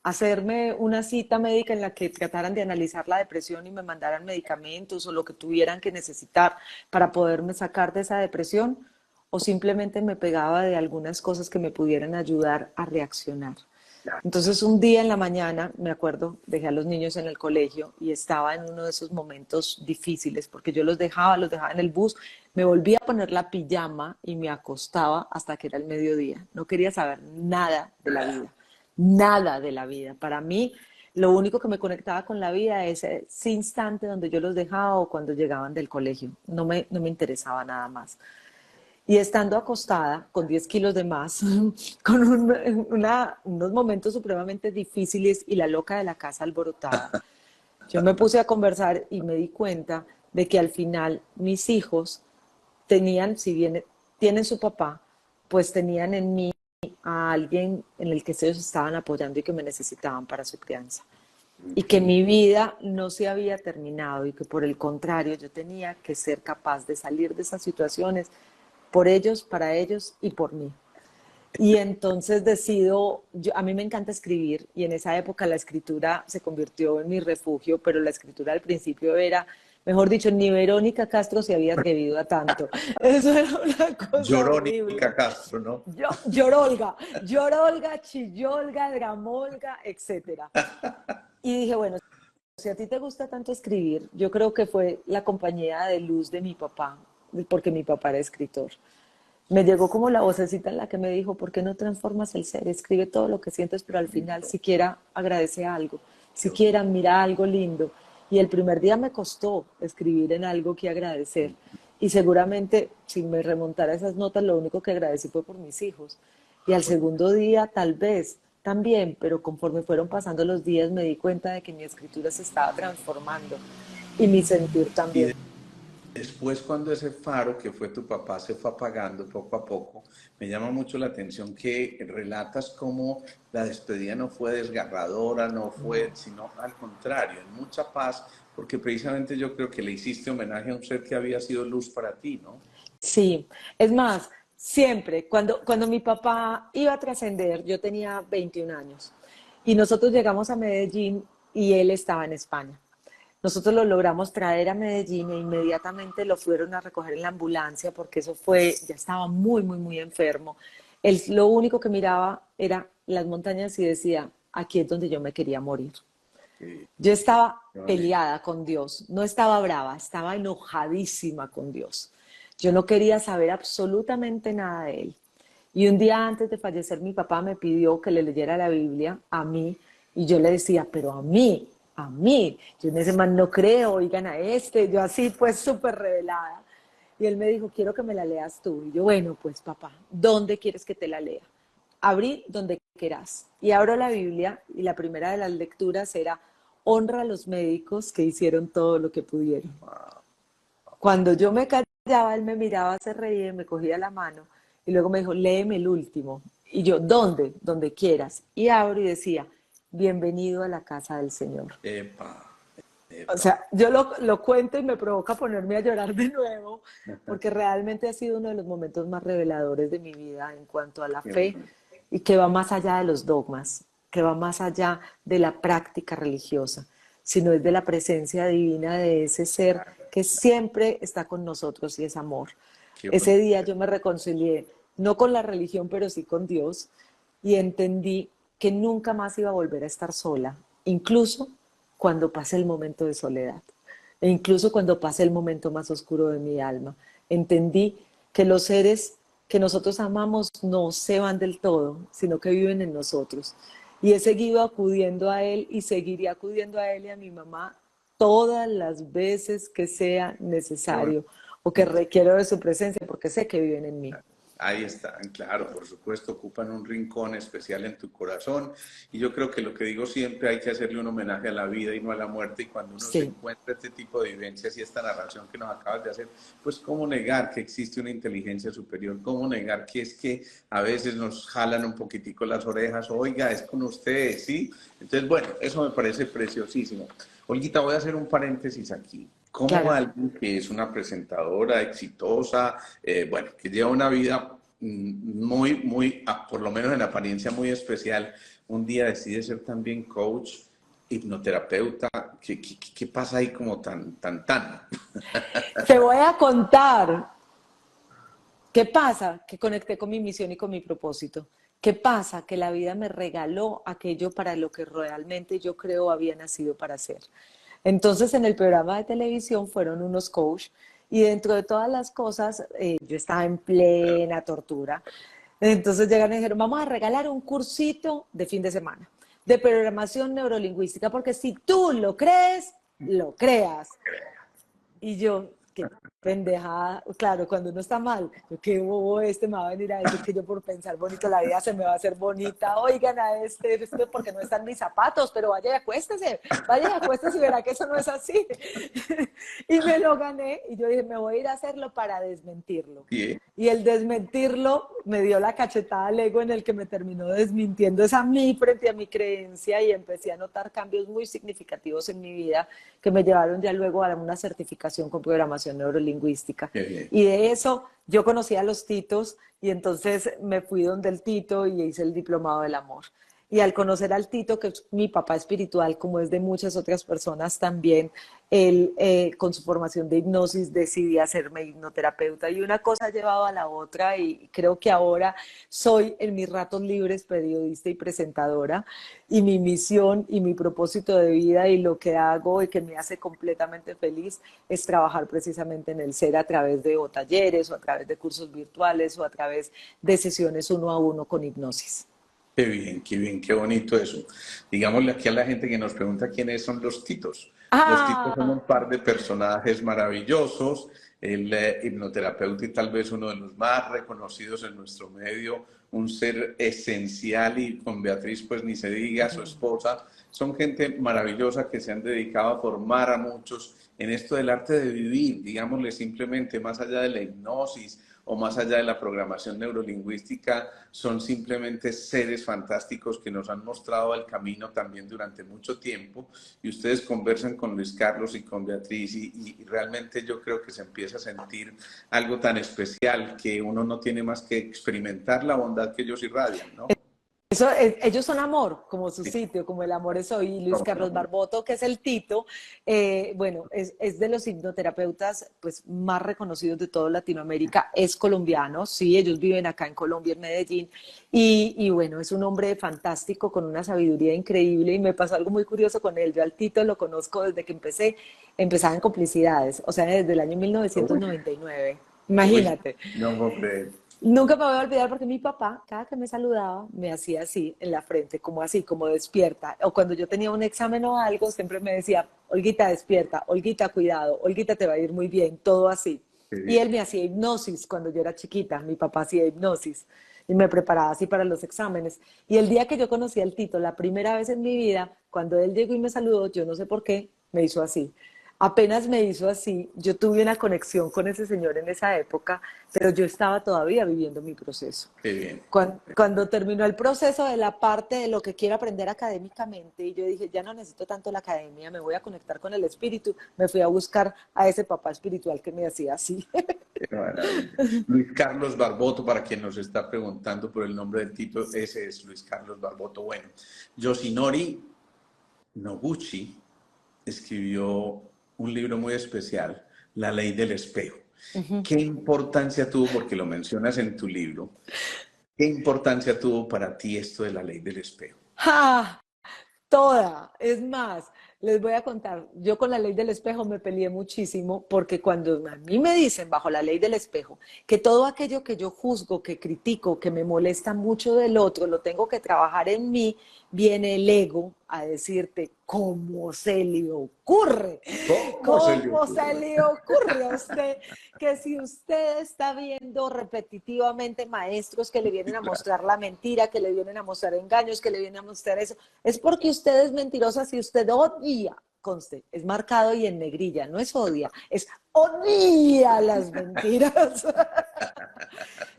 hacerme una cita médica en la que trataran de analizar la depresión y me mandaran medicamentos o lo que tuvieran que necesitar para poderme sacar de esa depresión, o simplemente me pegaba de algunas cosas que me pudieran ayudar a reaccionar. Entonces un día en la mañana, me acuerdo, dejé a los niños en el colegio y estaba en uno de esos momentos difíciles porque yo los dejaba en el bus, me volvía a poner la pijama y me acostaba hasta que era el mediodía. No quería saber nada de la vida, nada de la vida. Para mí, lo único que me conectaba con la vida es ese instante donde yo los dejaba o cuando llegaban del colegio. No me interesaba nada más. Y estando acostada con 10 kilos de más, con unos momentos supremamente difíciles y la loca de la casa alborotada, yo me puse a conversar y me di cuenta de que al final mis hijos tenían, si bien tienen su papá, pues tenían en mí a alguien en el que ellos estaban apoyando y que me necesitaban para su crianza. Y que mi vida no se había terminado y que por el contrario yo tenía que ser capaz de salir de esas situaciones por ellos, para ellos y por mí. Y entonces decido, a mí me encanta escribir y en esa época la escritura se convirtió en mi refugio, pero la escritura al principio era, mejor dicho, ni Verónica Castro se había atrevido a tanto. Eso era una cosa Llorónica horrible. Castro, ¿no? Llorolga, chillolga, dramolga, etcétera. Y dije, bueno, si a ti te gusta tanto escribir, yo creo que fue la compañía de luz de mi papá, porque mi papá era escritor. Me llegó como la vocecita en la que me dijo, ¿por qué no transformas el ser? Escribe todo lo que sientes, pero al final siquiera agradece algo, siquiera mira algo lindo. Y el primer día me costó escribir en algo que agradecer. Y seguramente, si me remontara esas notas, lo único que agradecí fue por mis hijos. Y al segundo día, tal vez, también, pero conforme fueron pasando los días, me di cuenta de que mi escritura se estaba transformando y mi sentir Y también. después, cuando ese faro que fue tu papá se fue apagando poco a poco, me llama mucho la atención que relatas cómo la despedida no fue desgarradora, no fue, No. sino al contrario, en mucha paz, porque precisamente yo creo que le hiciste homenaje a un ser que había sido luz para ti, ¿no? Sí, es más, siempre, cuando mi papá iba a trascender, yo tenía 21 años y nosotros llegamos a Medellín y él estaba en España. Nosotros lo logramos traer a Medellín e inmediatamente lo fueron a recoger en la ambulancia porque eso fue, ya estaba muy enfermo. Él lo único que miraba era las montañas y decía, aquí es donde yo me quería morir. Sí, Yo estaba vale. peleada con Dios, no estaba brava, estaba enojadísima con Dios. Yo no quería saber absolutamente nada de él. Y un día antes de fallecer, mi papá me pidió que le leyera la Biblia a mí y yo le decía, pero a mí. Yo en ese man no creo, oigan a este. Yo así pues súper revelada. Y él me dijo, quiero que me la leas tú. Y yo, bueno, pues papá, ¿dónde quieres que te la lea? Abrí donde quieras. Y abro la Biblia y la primera de las lecturas era, honra a los médicos que hicieron todo lo que pudieron. Cuando yo me callaba, él me miraba, se reía, me cogía la mano y luego me dijo, léeme el último. Y yo, ¿dónde? Donde quieras. Y abro y decía, bienvenido a la casa del Señor. Epa, O epa. sea, yo lo cuento y me provoca ponerme a llorar de nuevo, porque realmente ha sido uno de los momentos más reveladores de mi vida en cuanto a la Qué fe bueno. y que va más allá de los dogmas, que va más allá de la práctica religiosa, sino es de la presencia divina de ese ser que siempre está con nosotros y es amor. Qué Ese bonito. día yo me reconcilié, no con la religión, pero sí con Dios, y entendí que nunca más iba a volver a estar sola, incluso cuando pase el momento de soledad, e incluso cuando pase el momento más oscuro de mi alma. Entendí que los seres que nosotros amamos no se van del todo, sino que viven en nosotros. Y he seguido acudiendo a Él y seguiré acudiendo a Él y a mi mamá todas las veces que sea Qué bueno. necesario o que requiero de su presencia, porque sé que viven en mí. Ahí están, claro, por supuesto, ocupan un rincón especial en tu corazón. Y yo creo que lo que digo siempre, hay que hacerle un homenaje a la vida y no a la muerte. Y cuando uno se Sí, encuentra este tipo de vivencias y esta narración que nos acabas de hacer, pues cómo negar que existe una inteligencia superior, cómo negar que es que a veces nos jalan un poquitico las orejas, oiga, es con ustedes, ¿sí? Entonces, bueno, eso me parece preciosísimo. Olguita, voy a hacer un paréntesis aquí. ¿Cómo claro. alguien que es una presentadora exitosa, bueno, que lleva una vida por lo menos en apariencia muy especial, un día decide ser también coach, hipnoterapeuta? ¿Qué pasa ahí como tan? Te voy a contar qué pasa, que conecté con mi misión y con mi propósito. ¿Qué pasa? Que la vida me regaló aquello para lo que realmente yo creo había nacido para hacer. Entonces, en el programa de televisión fueron unos coach y dentro de todas las cosas, yo estaba en plena tortura. Entonces llegaron y dijeron, vamos a regalar un cursito de fin de semana de programación neurolingüística, porque si tú lo crees, lo creas. Y yo, qué pendejada, claro, cuando uno está mal, yo, qué bobo este me va a venir a decir que yo por pensar bonito la vida se me va a hacer bonita. Oigan a este porque no están mis zapatos, pero vaya y acuéstese y verá que eso no es así. Y me lo gané y yo dije, me voy a ir a hacerlo para desmentirlo. Sí, Y el desmentirlo me dio la cachetada al ego en el que me terminó desmintiendo esa a mí frente a mi creencia y empecé a notar cambios muy significativos en mi vida que me llevaron ya luego a una certificación con programación neurolingüística. qué bien. Y de eso yo conocí a los Titos y entonces me fui donde el Tito y hice el diplomado del amor. Y al conocer al Tito, que es mi papá espiritual, como es de muchas otras personas también, él con su formación de hipnosis decidí hacerme hipnoterapeuta y una cosa ha llevado a la otra y creo que ahora soy en mis ratos libres periodista y presentadora y mi misión y mi propósito de vida y lo que hago y que me hace completamente feliz es trabajar precisamente en el ser a través de o talleres o a través de cursos virtuales o a través de sesiones uno a uno con hipnosis. Qué bien, qué bonito eso. Digámosle aquí a la gente que nos pregunta quiénes son los Titos. Los Titos son un Ah, par de personajes maravillosos, el hipnoterapeuta y tal vez uno de los más reconocidos en nuestro medio, un ser esencial y con Beatriz pues ni se diga, su esposa. Son gente maravillosa que se han dedicado a formar a muchos en esto del arte de vivir, digámosle simplemente más allá de la hipnosis o más allá de la programación neurolingüística, son simplemente seres fantásticos que nos han mostrado el camino también durante mucho tiempo. Y ustedes conversan con Luis Carlos y con Beatriz y realmente yo creo que se empieza a sentir algo tan especial que uno no tiene más que experimentar la bondad que ellos irradian, ¿no? eso, ellos son amor, como su Sí, sitio, como el amor es hoy. Y Luis somos Carlos amor. Barboto, que es el Tito, bueno, es de los hipnoterapeutas pues, más reconocidos de toda Latinoamérica. Es colombiano, sí, ellos viven acá en Colombia, en Medellín. Y bueno, es un hombre fantástico, con una sabiduría increíble. Y me pasó algo muy curioso con él. Yo al Tito lo conozco desde que empezaba en Complicidades, o sea, desde el año Uy, 1999. uy, Imagínate. no puedo creer. Nunca me voy a olvidar porque mi papá, cada que me saludaba, me hacía así en la frente, como despierta. O cuando yo tenía un examen o algo, siempre me decía, Olguita, despierta, Olguita, cuidado, Olguita, te va a ir muy bien, todo así. Y él me hacía hipnosis cuando yo era chiquita, mi papá hacía hipnosis y me preparaba así para los exámenes. Y el día que yo conocí al Tito, la primera vez en mi vida, cuando él llegó y me saludó, yo no sé por qué, me hizo así. Apenas me hizo así, yo tuve una conexión con ese señor en esa época, pero yo estaba todavía viviendo mi proceso. Qué bien. Cuando terminó el proceso de la parte de lo que quiero aprender académicamente, y yo dije, ya no necesito tanto la academia, me voy a conectar con el espíritu, me fui a buscar a ese papá espiritual que me hacía así. Qué maravilla. Luis Carlos Barboto, para quien nos está preguntando por el nombre del tipo, ese es Luis Carlos Barboto. Bueno, Yoshinori Noguchi escribió un libro muy especial, La Ley del Espejo. ¿Qué importancia tuvo, porque lo mencionas en tu libro, qué importancia tuvo para ti esto de la Ley del Espejo? ¡Ja! Toda, es más, les voy a contar, yo con la ley del espejo me peleé muchísimo porque cuando a mí me dicen bajo la ley del espejo que todo aquello que yo juzgo, que critico, que me molesta mucho del otro, lo tengo que trabajar en mí, viene el ego a decirte, ¿cómo se le ocurre? ¿Cómo se le ¿Cómo se ocurre? le ocurre a usted que si usted está viendo repetitivamente maestros que le vienen Sí, a claro. mostrar la mentira, que le vienen a mostrar engaños, que le vienen a mostrar eso, es porque usted es mentirosa si usted odia, conste, es marcado y en negrilla, no es odia, es odia las mentiras.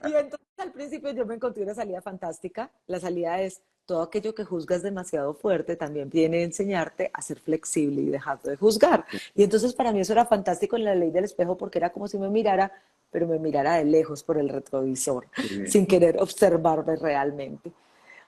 Y entonces al principio yo me encontré una salida fantástica. La salida es todo aquello que juzgas demasiado fuerte también viene a enseñarte a ser flexible y dejar de juzgar. Y entonces para mí eso era fantástico en la ley del espejo porque era como si me mirara, pero me mirara de lejos por el retrovisor, Sí. sin querer observarme realmente.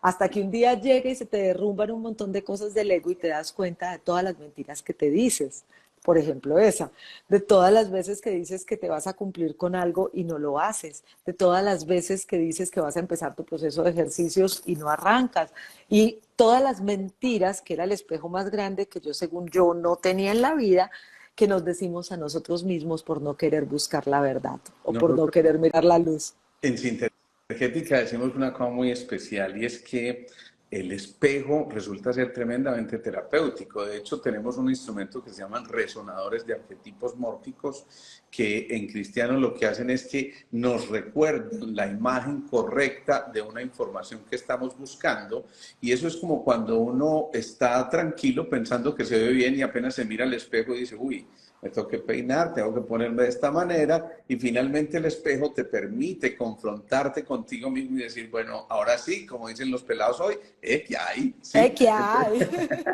Hasta que un día llega y se te derrumban un montón de cosas del ego y te das cuenta de todas las mentiras que te dices. Por ejemplo, esa, de todas las veces que dices que te vas a cumplir con algo y no lo haces, de todas las veces que dices que vas a empezar tu proceso de ejercicios y no arrancas, y todas las mentiras, que era el espejo más grande que yo, según yo, no tenía en la vida, que nos decimos a nosotros mismos por no querer buscar la verdad o por no Nosotros querer mirar la luz. en Sintergética decimos una cosa muy especial y es que el espejo resulta ser tremendamente terapéutico. De hecho, tenemos un instrumento que se llaman resonadores de arquetipos mórficos que en cristiano lo que hacen es que nos recuerdan la imagen correcta de una información que estamos buscando y eso es como cuando uno está tranquilo pensando que se ve bien y apenas se mira al espejo y dice, uy, me tengo que peinar, tengo que ponerme de esta manera y finalmente el espejo te permite confrontarte contigo mismo y decir, bueno, ahora sí, como dicen los pelados hoy, ¿qué hay? ¿Sí? ¿Qué hay? Entonces,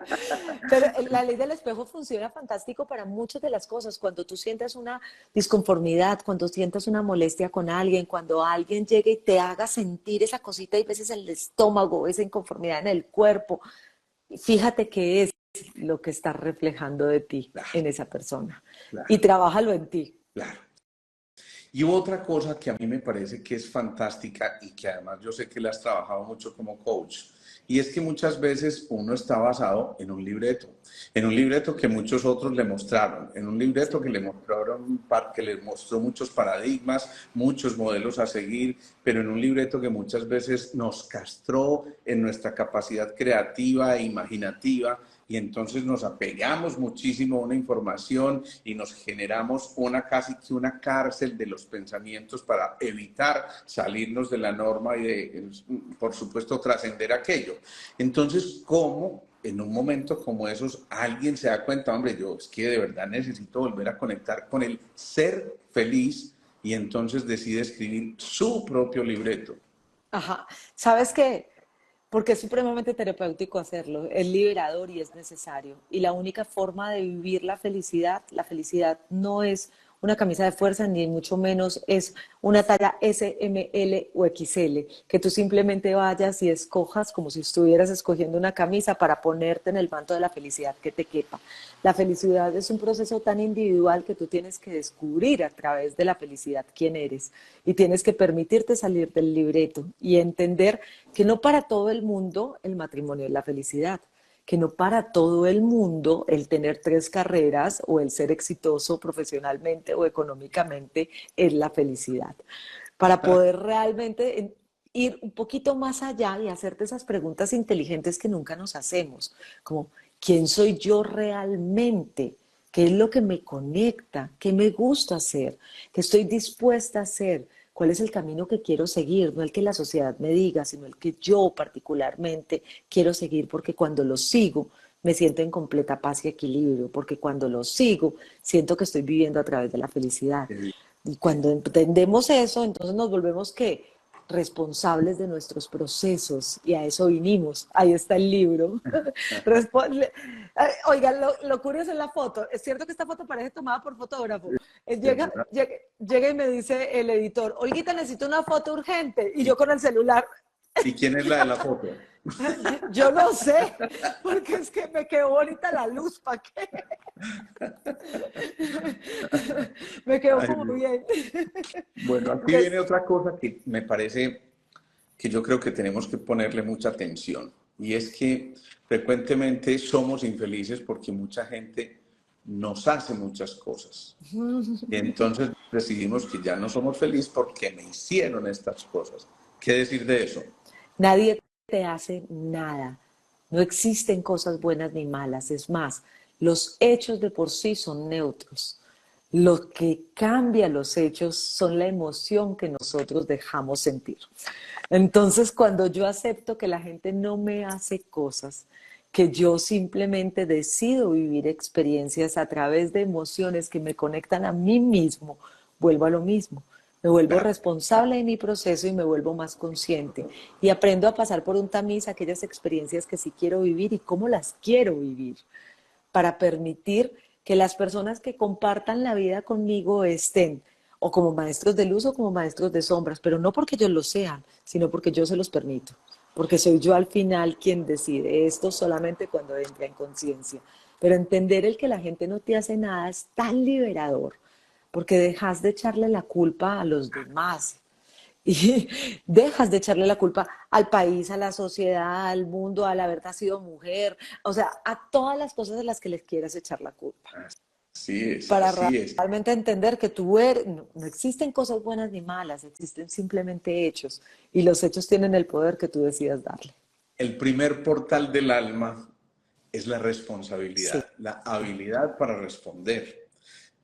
Pero la ley del espejo funciona fantástico para muchas de las cosas. Cuando tú sientas una disconformidad, cuando sientas una molestia con alguien, cuando alguien llegue y te haga sentir esa cosita y veces en el estómago, esa inconformidad en el cuerpo, fíjate qué es lo que está reflejando de ti claro, en esa persona y claro, trabájalo en ti. claro. Y otra cosa que a mí me parece que es fantástica y que además yo sé que la has trabajado mucho como coach, y es que muchas veces uno está basado en un libreto que muchos otros le mostraron, en un libreto que le mostraron, que le mostró muchos paradigmas, muchos modelos a seguir, pero en un libreto que muchas veces nos castró en nuestra capacidad creativa e imaginativa y entonces nos apegamos muchísimo a una información y nos generamos casi que una cárcel de los pensamientos para evitar salirnos de la norma y de, por supuesto, trascender aquello. Entonces, ¿cómo en un momento como esos alguien se da cuenta, hombre, yo es que de verdad necesito volver a conectar con el ser feliz y entonces decide escribir su propio libreto? Ajá. ¿Sabes qué? Porque es supremamente terapéutico hacerlo, es liberador y es necesario. Y la única forma de vivir la felicidad no es una camisa de fuerza, ni mucho menos es una talla S, M, L o XL, que tú simplemente vayas y escojas como si estuvieras escogiendo una camisa para ponerte en el manto de la felicidad que te quepa. La felicidad es un proceso tan individual que tú tienes que descubrir a través de la felicidad quién eres y tienes que permitirte salir del libreto y entender que no para todo el mundo el matrimonio es la felicidad, que no para todo el mundo el tener 3 carreras o el ser exitoso profesionalmente o económicamente es la felicidad. Para poder realmente ir un poquito más allá y hacerte esas preguntas inteligentes que nunca nos hacemos, como ¿quién soy yo realmente? ¿Qué es lo que me conecta? ¿Qué me gusta hacer? ¿Qué estoy dispuesta a hacer? ¿Cuál es el camino que quiero seguir? No el que la sociedad me diga, sino el que yo particularmente quiero seguir, porque cuando lo sigo, me siento en completa paz y equilibrio, porque cuando los sigo, siento que estoy viviendo a través de la felicidad. Y cuando entendemos eso, entonces nos volvemos ¿qué? Responsables de nuestros procesos, y a eso vinimos. Ahí está el libro. Oigan, lo curioso es la foto. Es cierto que esta foto parece tomada por fotógrafo. Llega y me dice el editor, Olguita, necesito una foto urgente. Y yo con el celular. ¿Y quién es la de la foto? Yo no sé, porque es que me quedó bonita la luz, ¿para qué? Me quedó Ay, como bien. bueno, aquí viene otra cosa que me parece que yo creo que tenemos que ponerle mucha atención, y es que frecuentemente somos infelices porque mucha gente nos hace muchas cosas. Y entonces decidimos que ya no somos felices porque me hicieron estas cosas. ¿Qué decir de eso? Nadie te hace nada. No existen cosas buenas ni malas. Es más, los hechos de por sí son neutros. Lo que cambia los hechos son la emoción que nosotros dejamos sentir. Entonces, cuando yo acepto que la gente no me hace cosas, que yo simplemente decido vivir experiencias a través de emociones que me conectan a mí mismo, vuelvo a lo mismo. Me vuelvo Claro. responsable de mi proceso y me vuelvo más consciente. Y aprendo a pasar por un tamiz aquellas experiencias que sí quiero vivir y cómo las quiero vivir, para permitir que las personas que compartan la vida conmigo estén o como maestros de luz o como maestros de sombras, pero no porque ellos lo sean, sino porque yo se los permito, porque soy yo al final quien decide esto solamente cuando entra en conciencia. Pero entender el que la gente no te hace nada es tan liberador, porque dejas de echarle la culpa a los demás y dejas de echarle la culpa al país, a la sociedad, al mundo, al haber nacido mujer, o sea, a todas las cosas de las que les quieras echar la culpa, Así es, para así es. realmente entender que tú eres, no existen cosas buenas ni malas, existen simplemente hechos, y los hechos tienen el poder que tú decidas darle. El primer portal del alma es la Sí, responsabilidad, la habilidad para responder.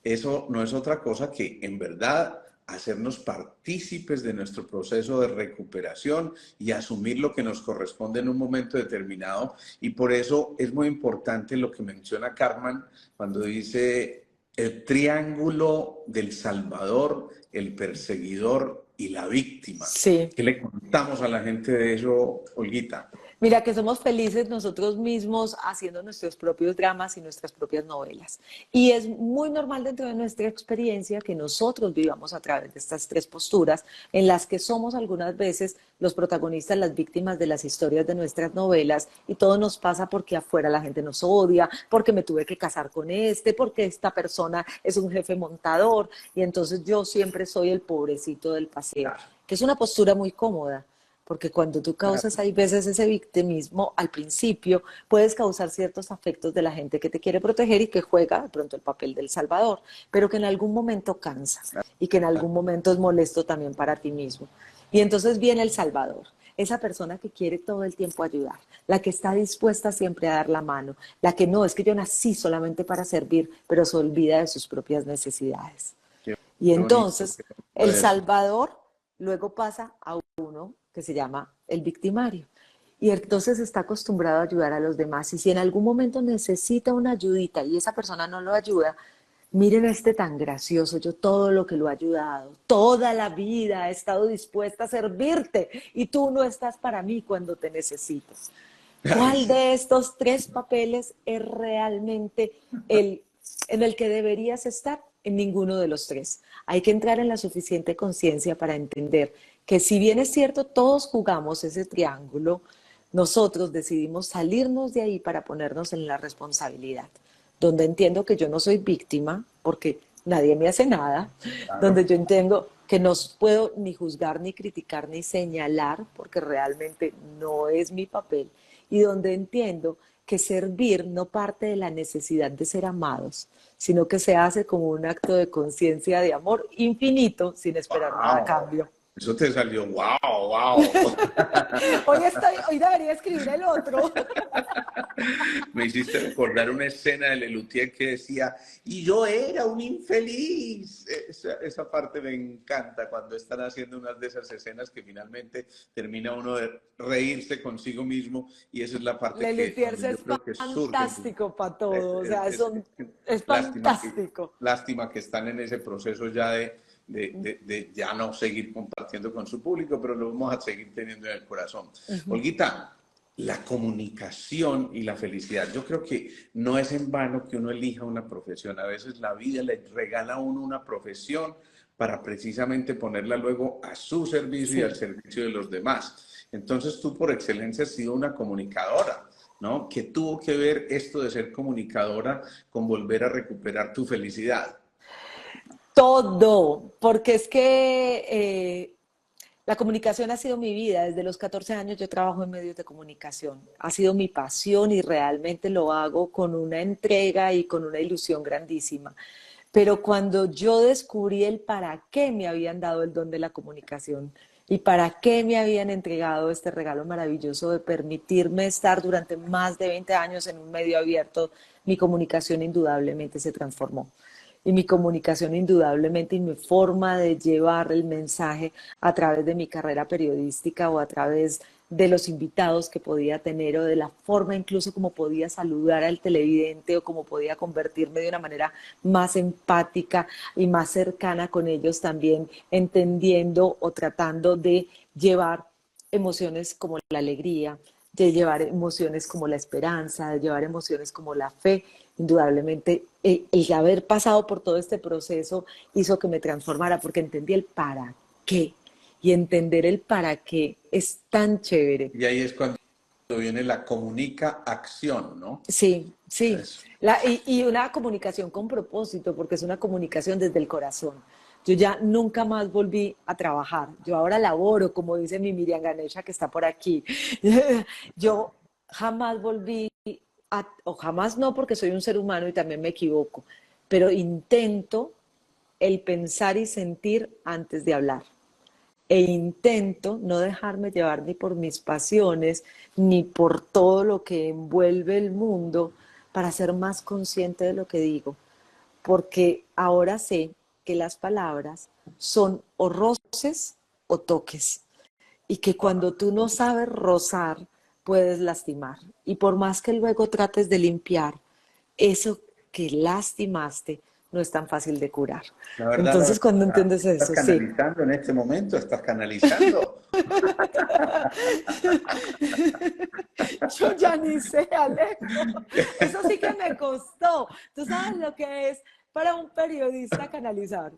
Eso no es otra cosa que, en verdad, hacernos partícipes de nuestro proceso de recuperación y asumir lo que nos corresponde en un momento determinado. Y por eso es muy importante lo que menciona Carmen cuando dice el triángulo del Salvador, el perseguidor y la víctima. sí. ¿Qué le contamos a la gente de eso, Olguita? Mira, que somos felices nosotros mismos haciendo nuestros propios dramas y nuestras propias novelas. Y es muy normal dentro de nuestra experiencia que nosotros vivamos a través de estas tres posturas en las que somos algunas veces los protagonistas, las víctimas de las historias de nuestras novelas, y todo nos pasa porque afuera la gente nos odia, porque me tuve que casar con este, porque esta persona es un jefe montador y entonces yo siempre soy el pobrecito del paseo, Claro, que es una postura muy cómoda. Porque cuando tú causas, claro. hay veces ese victimismo, al principio puedes causar ciertos afectos de la gente que te quiere proteger y que juega de pronto el papel del salvador, pero que en algún momento cansa y que en algún momento es molesto también para ti mismo. Y entonces viene el salvador, esa persona que quiere todo el tiempo ayudar, la que está dispuesta siempre a dar la mano, la que no, es que yo nací solamente para servir, pero se olvida de sus propias necesidades. Qué Y bonito, entonces qué bonito el eso. salvador luego pasa a uno que se llama el victimario. Y entonces está acostumbrado a ayudar a los demás. Y si en algún momento necesita una ayudita y esa persona no lo ayuda, miren este tan gracioso, yo todo lo que lo he ayudado, toda la vida he estado dispuesta a servirte y tú no estás para mí cuando te necesito. Ay, ¿Cuál sí. de estos tres papeles es realmente el en el que deberías estar? En ninguno de los tres. Hay que entrar en la suficiente conciencia para entender que si bien es cierto, todos jugamos ese triángulo, nosotros decidimos salirnos de ahí para ponernos en la responsabilidad, donde entiendo que yo no soy víctima, porque nadie me hace nada, donde Claro. yo entiendo que no puedo ni juzgar, ni criticar, ni señalar, porque realmente no es mi papel, y donde entiendo que servir no parte de la necesidad de ser amados, sino que se hace como un acto de conciencia de amor infinito sin esperar nada a Wow. cambio. Eso te salió, wow, wow. Hoy debería escribir el otro. Me hiciste recordar una escena de Lelutier que decía, y yo era un infeliz. Esa parte me encanta cuando están haciendo unas de esas escenas que finalmente termina uno de reírse consigo mismo y esa es la parte que Lelutier donde yo es creo que surge. fantástico para Es, todo, o sea, es, es lástima fantástico. lástima que están en ese proceso ya de ya no seguir compartiendo con su público, pero lo vamos a seguir teniendo en el corazón. Olguita, la comunicación y la felicidad. Yo creo que no es en vano que uno elija una profesión. A veces la vida le regala a uno una profesión para precisamente ponerla luego a su servicio y al Sí. servicio de los demás. Entonces tú por excelencia has sido una comunicadora, ¿no? Que tuvo que ver esto de ser comunicadora con volver a recuperar tu felicidad. Todo, porque es que la comunicación ha sido mi vida. Desde los 14 años yo trabajo en medios de comunicación. Ha sido mi pasión y realmente lo hago con una entrega y con una ilusión grandísima. Pero cuando yo descubrí el para qué me habían dado el don de la comunicación y para qué me habían entregado este regalo maravilloso de permitirme estar durante más de 20 años en un medio abierto, mi comunicación indudablemente se transformó. Y mi comunicación indudablemente y mi forma de llevar el mensaje a través de mi carrera periodística o a través de los invitados que podía tener o de la forma incluso como podía saludar al televidente o como podía convertirme de una manera más empática y más cercana con ellos también, entendiendo o tratando de llevar emociones como la alegría, de llevar emociones como la esperanza, de llevar emociones como la fe. Indudablemente, el haber pasado por todo este proceso hizo que me transformara porque entendí el para qué. Y entender el para qué es tan chévere. Y ahí es cuando viene la comunica acción, ¿no? Sí, sí. Eso. Y una comunicación con propósito, porque es una comunicación desde el corazón. Yo ya nunca más volví a trabajar. Yo ahora laboro, como dice mi Miriam Ganesha, que está por aquí. Yo jamás volví o jamás no, porque soy un ser humano y también me equivoco, pero intento el pensar y sentir antes de hablar. E intento no dejarme llevar ni por mis pasiones, ni por todo lo que envuelve el mundo para ser más consciente de lo que digo. Porque ahora sé que las palabras son o roces o toques. Y que cuando tú no sabes rozar, puedes lastimar. Y por más que luego trates de limpiar, eso que lastimaste no es tan fácil de curar. La Entonces, cuando verdad, entiendes estás eso, sí. canalizando en este momento, estás canalizando. Yo ya ni sé, Alejo. Eso sí que me costó. ¿Tú sabes lo que es para un periodista canalizar?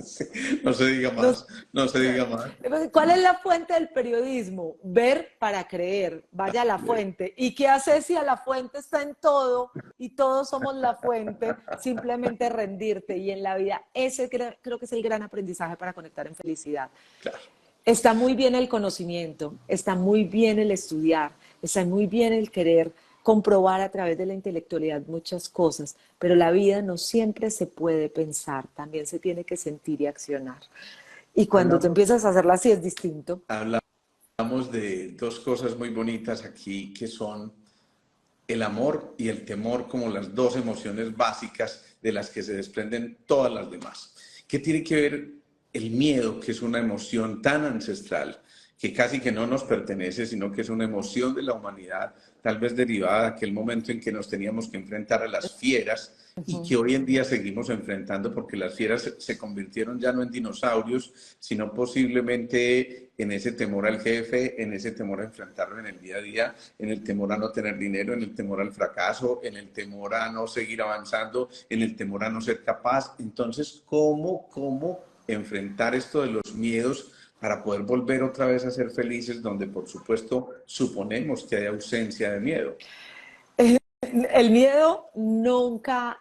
Sí, no se diga Nos, más, no se diga más. ¿Cuál es la fuente del periodismo? Ver para creer. Vaya a la fuente. ¿Y qué haces si a la fuente está en todo y todos somos la fuente? Simplemente rendirte. Y en la vida, ese creo que es el gran aprendizaje para conectar en felicidad. Claro. Está muy bien el conocimiento, está muy bien el estudiar, está muy bien el querer comprobar a través de la intelectualidad muchas cosas, pero la vida no siempre se puede pensar, también se tiene que sentir y accionar. Y cuando tú Hablamos, empiezas a hacerlo así es distinto. hablamos de dos cosas muy bonitas aquí que son el amor y el temor como las dos emociones básicas de las que se desprenden todas las demás. ¿Qué tiene que ver el miedo, que es una emoción tan ancestral, que casi que no nos pertenece, sino que es una emoción de la humanidad, tal vez derivada de aquel momento en que nos teníamos que enfrentar a las fieras y que hoy en día seguimos enfrentando porque las fieras se convirtieron ya no en dinosaurios, sino posiblemente en ese temor al jefe, en ese temor a enfrentarlo en el día a día, en el temor a no tener dinero, en el temor al fracaso, en el temor a no seguir avanzando, en el temor a no ser capaz. Entonces, ¿cómo enfrentar esto de los miedos para poder volver otra vez a ser felices, donde por supuesto suponemos que hay ausencia de miedo? El miedo nunca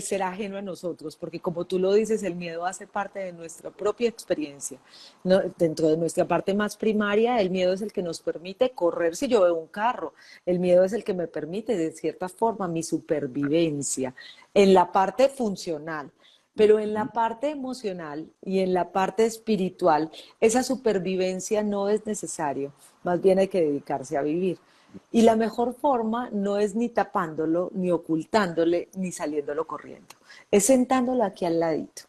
será ajeno a nosotros, porque como tú lo dices, el miedo hace parte de nuestra propia experiencia. ¿No? Dentro de nuestra parte más primaria, el miedo es el que nos permite correr si yo veo un carro. El miedo es el que me permite, de cierta forma, mi supervivencia en la parte funcional. Pero en la parte emocional y en la parte espiritual, esa supervivencia no es necesario, más bien hay que dedicarse a vivir. Y la mejor forma no es ni tapándolo, ni ocultándole, ni saliéndolo corriendo. Es sentándolo aquí al ladito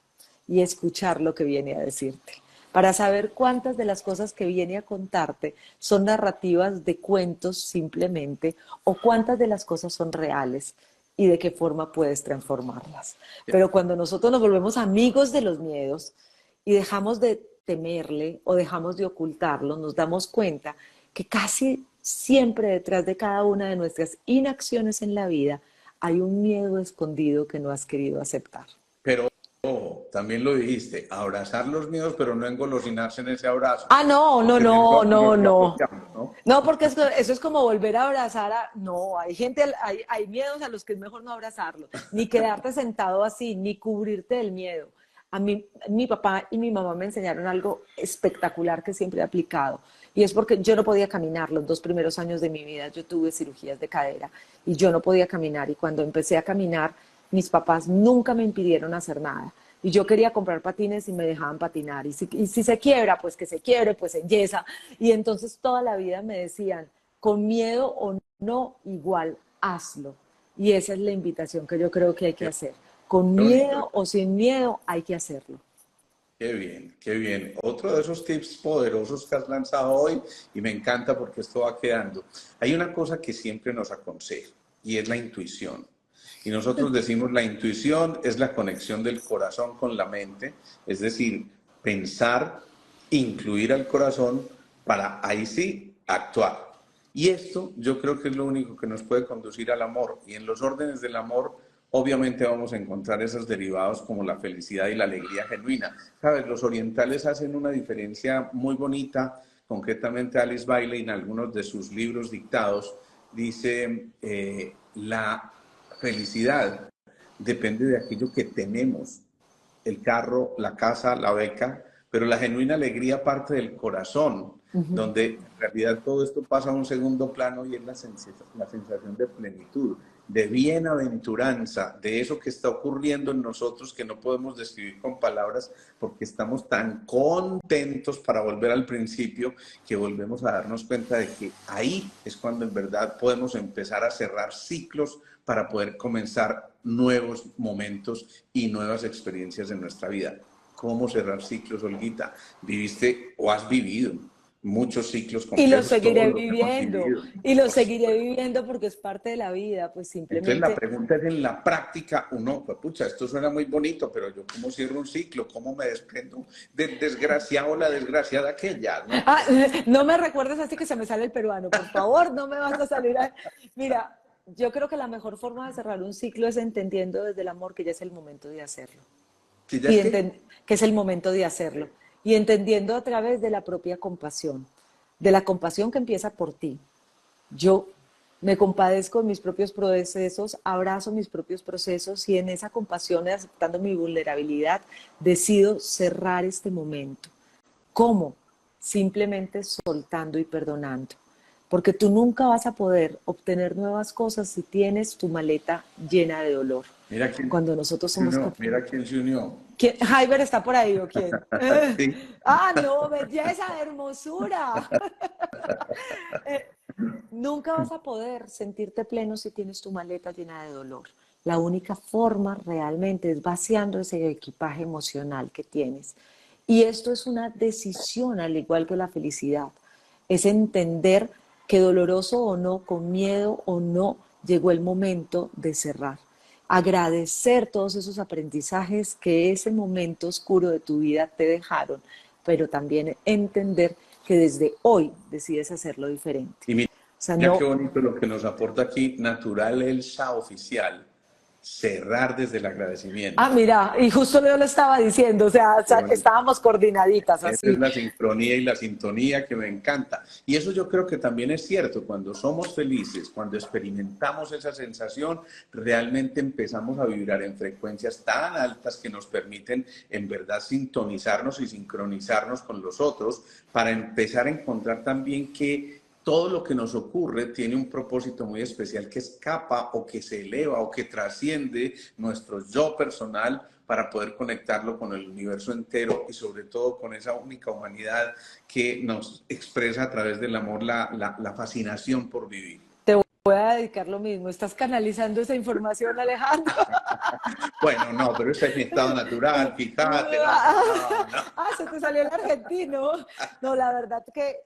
y escuchar lo que viene a decirte, para saber cuántas de las cosas que viene a contarte son narrativas de cuentos simplemente, o cuántas de las cosas son reales y de qué forma puedes transformarlas. Pero cuando nosotros nos volvemos amigos de los miedos y dejamos de temerle o dejamos de ocultarlo, nos damos cuenta que casi siempre detrás de cada una de nuestras inacciones en la vida hay un miedo escondido que no has querido aceptar. Pero ojo, también lo dijiste, abrazar los miedos, pero no engolosinarse en ese abrazo, Ah, no, no, porque no, no, lo no. apoyamos, ¿no? No, porque eso es como volver a abrazar a... No, hay gente, hay miedos a los que es mejor no abrazarlo, ni quedarte sentado así, ni cubrirte del miedo. A mí, mi papá y mi mamá me enseñaron algo espectacular que siempre he aplicado, y es porque yo no podía caminar los 2 primeros años de mi vida. Yo tuve cirugías de cadera y yo no podía caminar, y cuando empecé a caminar, mis papás nunca me impidieron hacer nada. Y yo quería comprar patines y me dejaban patinar. Y si se quiebra, pues que se quiebre, pues se enyesa. Y entonces toda la vida me decían, con miedo o no, igual hazlo. Y esa es la invitación que yo creo que hay que hacer. Con Qué bonito. miedo o sin miedo, hay que hacerlo. Qué bien, qué bien. Otro de esos tips poderosos que has lanzado hoy, y me encanta porque esto va quedando. Hay una cosa que siempre nos aconseja y es la intuición. Y nosotros decimos la intuición es la conexión del corazón con la mente, es decir, pensar, incluir al corazón para ahí sí actuar. Y esto yo creo que es lo único que nos puede conducir al amor. Y en los órdenes del amor, obviamente vamos a encontrar esos derivados como la felicidad y la alegría genuina. Sabes, los orientales hacen una diferencia muy bonita, concretamente Alice Bailey en algunos de sus libros dictados, dice la felicidad depende de aquello que tenemos, el carro, la casa, la beca, pero la genuina alegría parte del corazón, donde en realidad todo esto pasa a un segundo plano y es la sensación de plenitud, de bienaventuranza, de eso que está ocurriendo en nosotros que no podemos describir con palabras porque estamos tan contentos, para volver al principio, que volvemos a darnos cuenta de que ahí es cuando en verdad podemos empezar a cerrar ciclos para poder comenzar nuevos momentos y nuevas experiencias en nuestra vida. ¿Cómo cerrar ciclos, Olguita? ¿Viviste o has vivido muchos ciclos Y lo complejos? Todos seguiré los hemos viviendo, vivido, y lo por seguiré supuesto. viviendo porque es parte de la vida, pues Entonces la simplemente... pregunta es en la práctica, uno, pues, pucha, esto suena muy bonito, pero yo cómo cierro un ciclo, cómo me desprendo del desgraciado o la desgraciada aquella, ¿no? Ah, no me recuerdes así que se me sale el peruano, por favor, no me vas a salir a... Mira, yo creo que la mejor forma de cerrar un ciclo es entendiendo desde el amor que ya es el momento de hacerlo. ¿Que ya Y es qué? que es el momento de hacerlo. Y entendiendo a través de la propia compasión, de la compasión que empieza por ti. Yo me compadezco en mis propios procesos, abrazo mis propios procesos, y en esa compasión, aceptando mi vulnerabilidad, decido cerrar este momento. ¿Cómo? Simplemente soltando y perdonando. Porque tú nunca vas a poder obtener nuevas cosas si tienes tu maleta llena de dolor. Mira quién Cuando nosotros se somos unió, capaces... mira quién se unió. ¿Jaiber está por ahí o quién? Sí. No, belleza, hermosura. Eh, Nunca vas a poder sentirte pleno si tienes tu maleta llena de dolor. La única forma realmente es vaciando ese equipaje emocional que tienes. Y esto es una decisión, al igual que la felicidad. Es entender que, doloroso o no, con miedo o no, llegó el momento de cerrar. Agradecer todos esos aprendizajes que ese momento oscuro de tu vida te dejaron, pero también entender que desde hoy decides hacerlo diferente. Y mira, O sea, mira qué no, bonito lo que nos aporta aquí Natural Elsa Oficial, cerrar desde el agradecimiento. mira, y justo yo lo estaba diciendo, o sea, Qué bonito. estábamos coordinaditas Esa es así. la sincronía y la sintonía que me encanta. Y eso yo creo que también es cierto. Cuando somos felices, cuando experimentamos esa sensación, realmente empezamos a vibrar en frecuencias tan altas que nos permiten en verdad sintonizarnos y sincronizarnos con los otros, para empezar a encontrar también que todo lo que nos ocurre tiene un propósito muy especial que escapa o que se eleva o que trasciende nuestro yo personal para poder conectarlo con el universo entero y sobre todo con esa única humanidad que nos expresa a través del amor la fascinación por vivir. Te voy a dedicar lo mismo. ¿Estás canalizando esa información, Alejandro? Bueno, no, pero eso es mi estado natural, fíjate. No. Se te salió el argentino. No, la verdad que,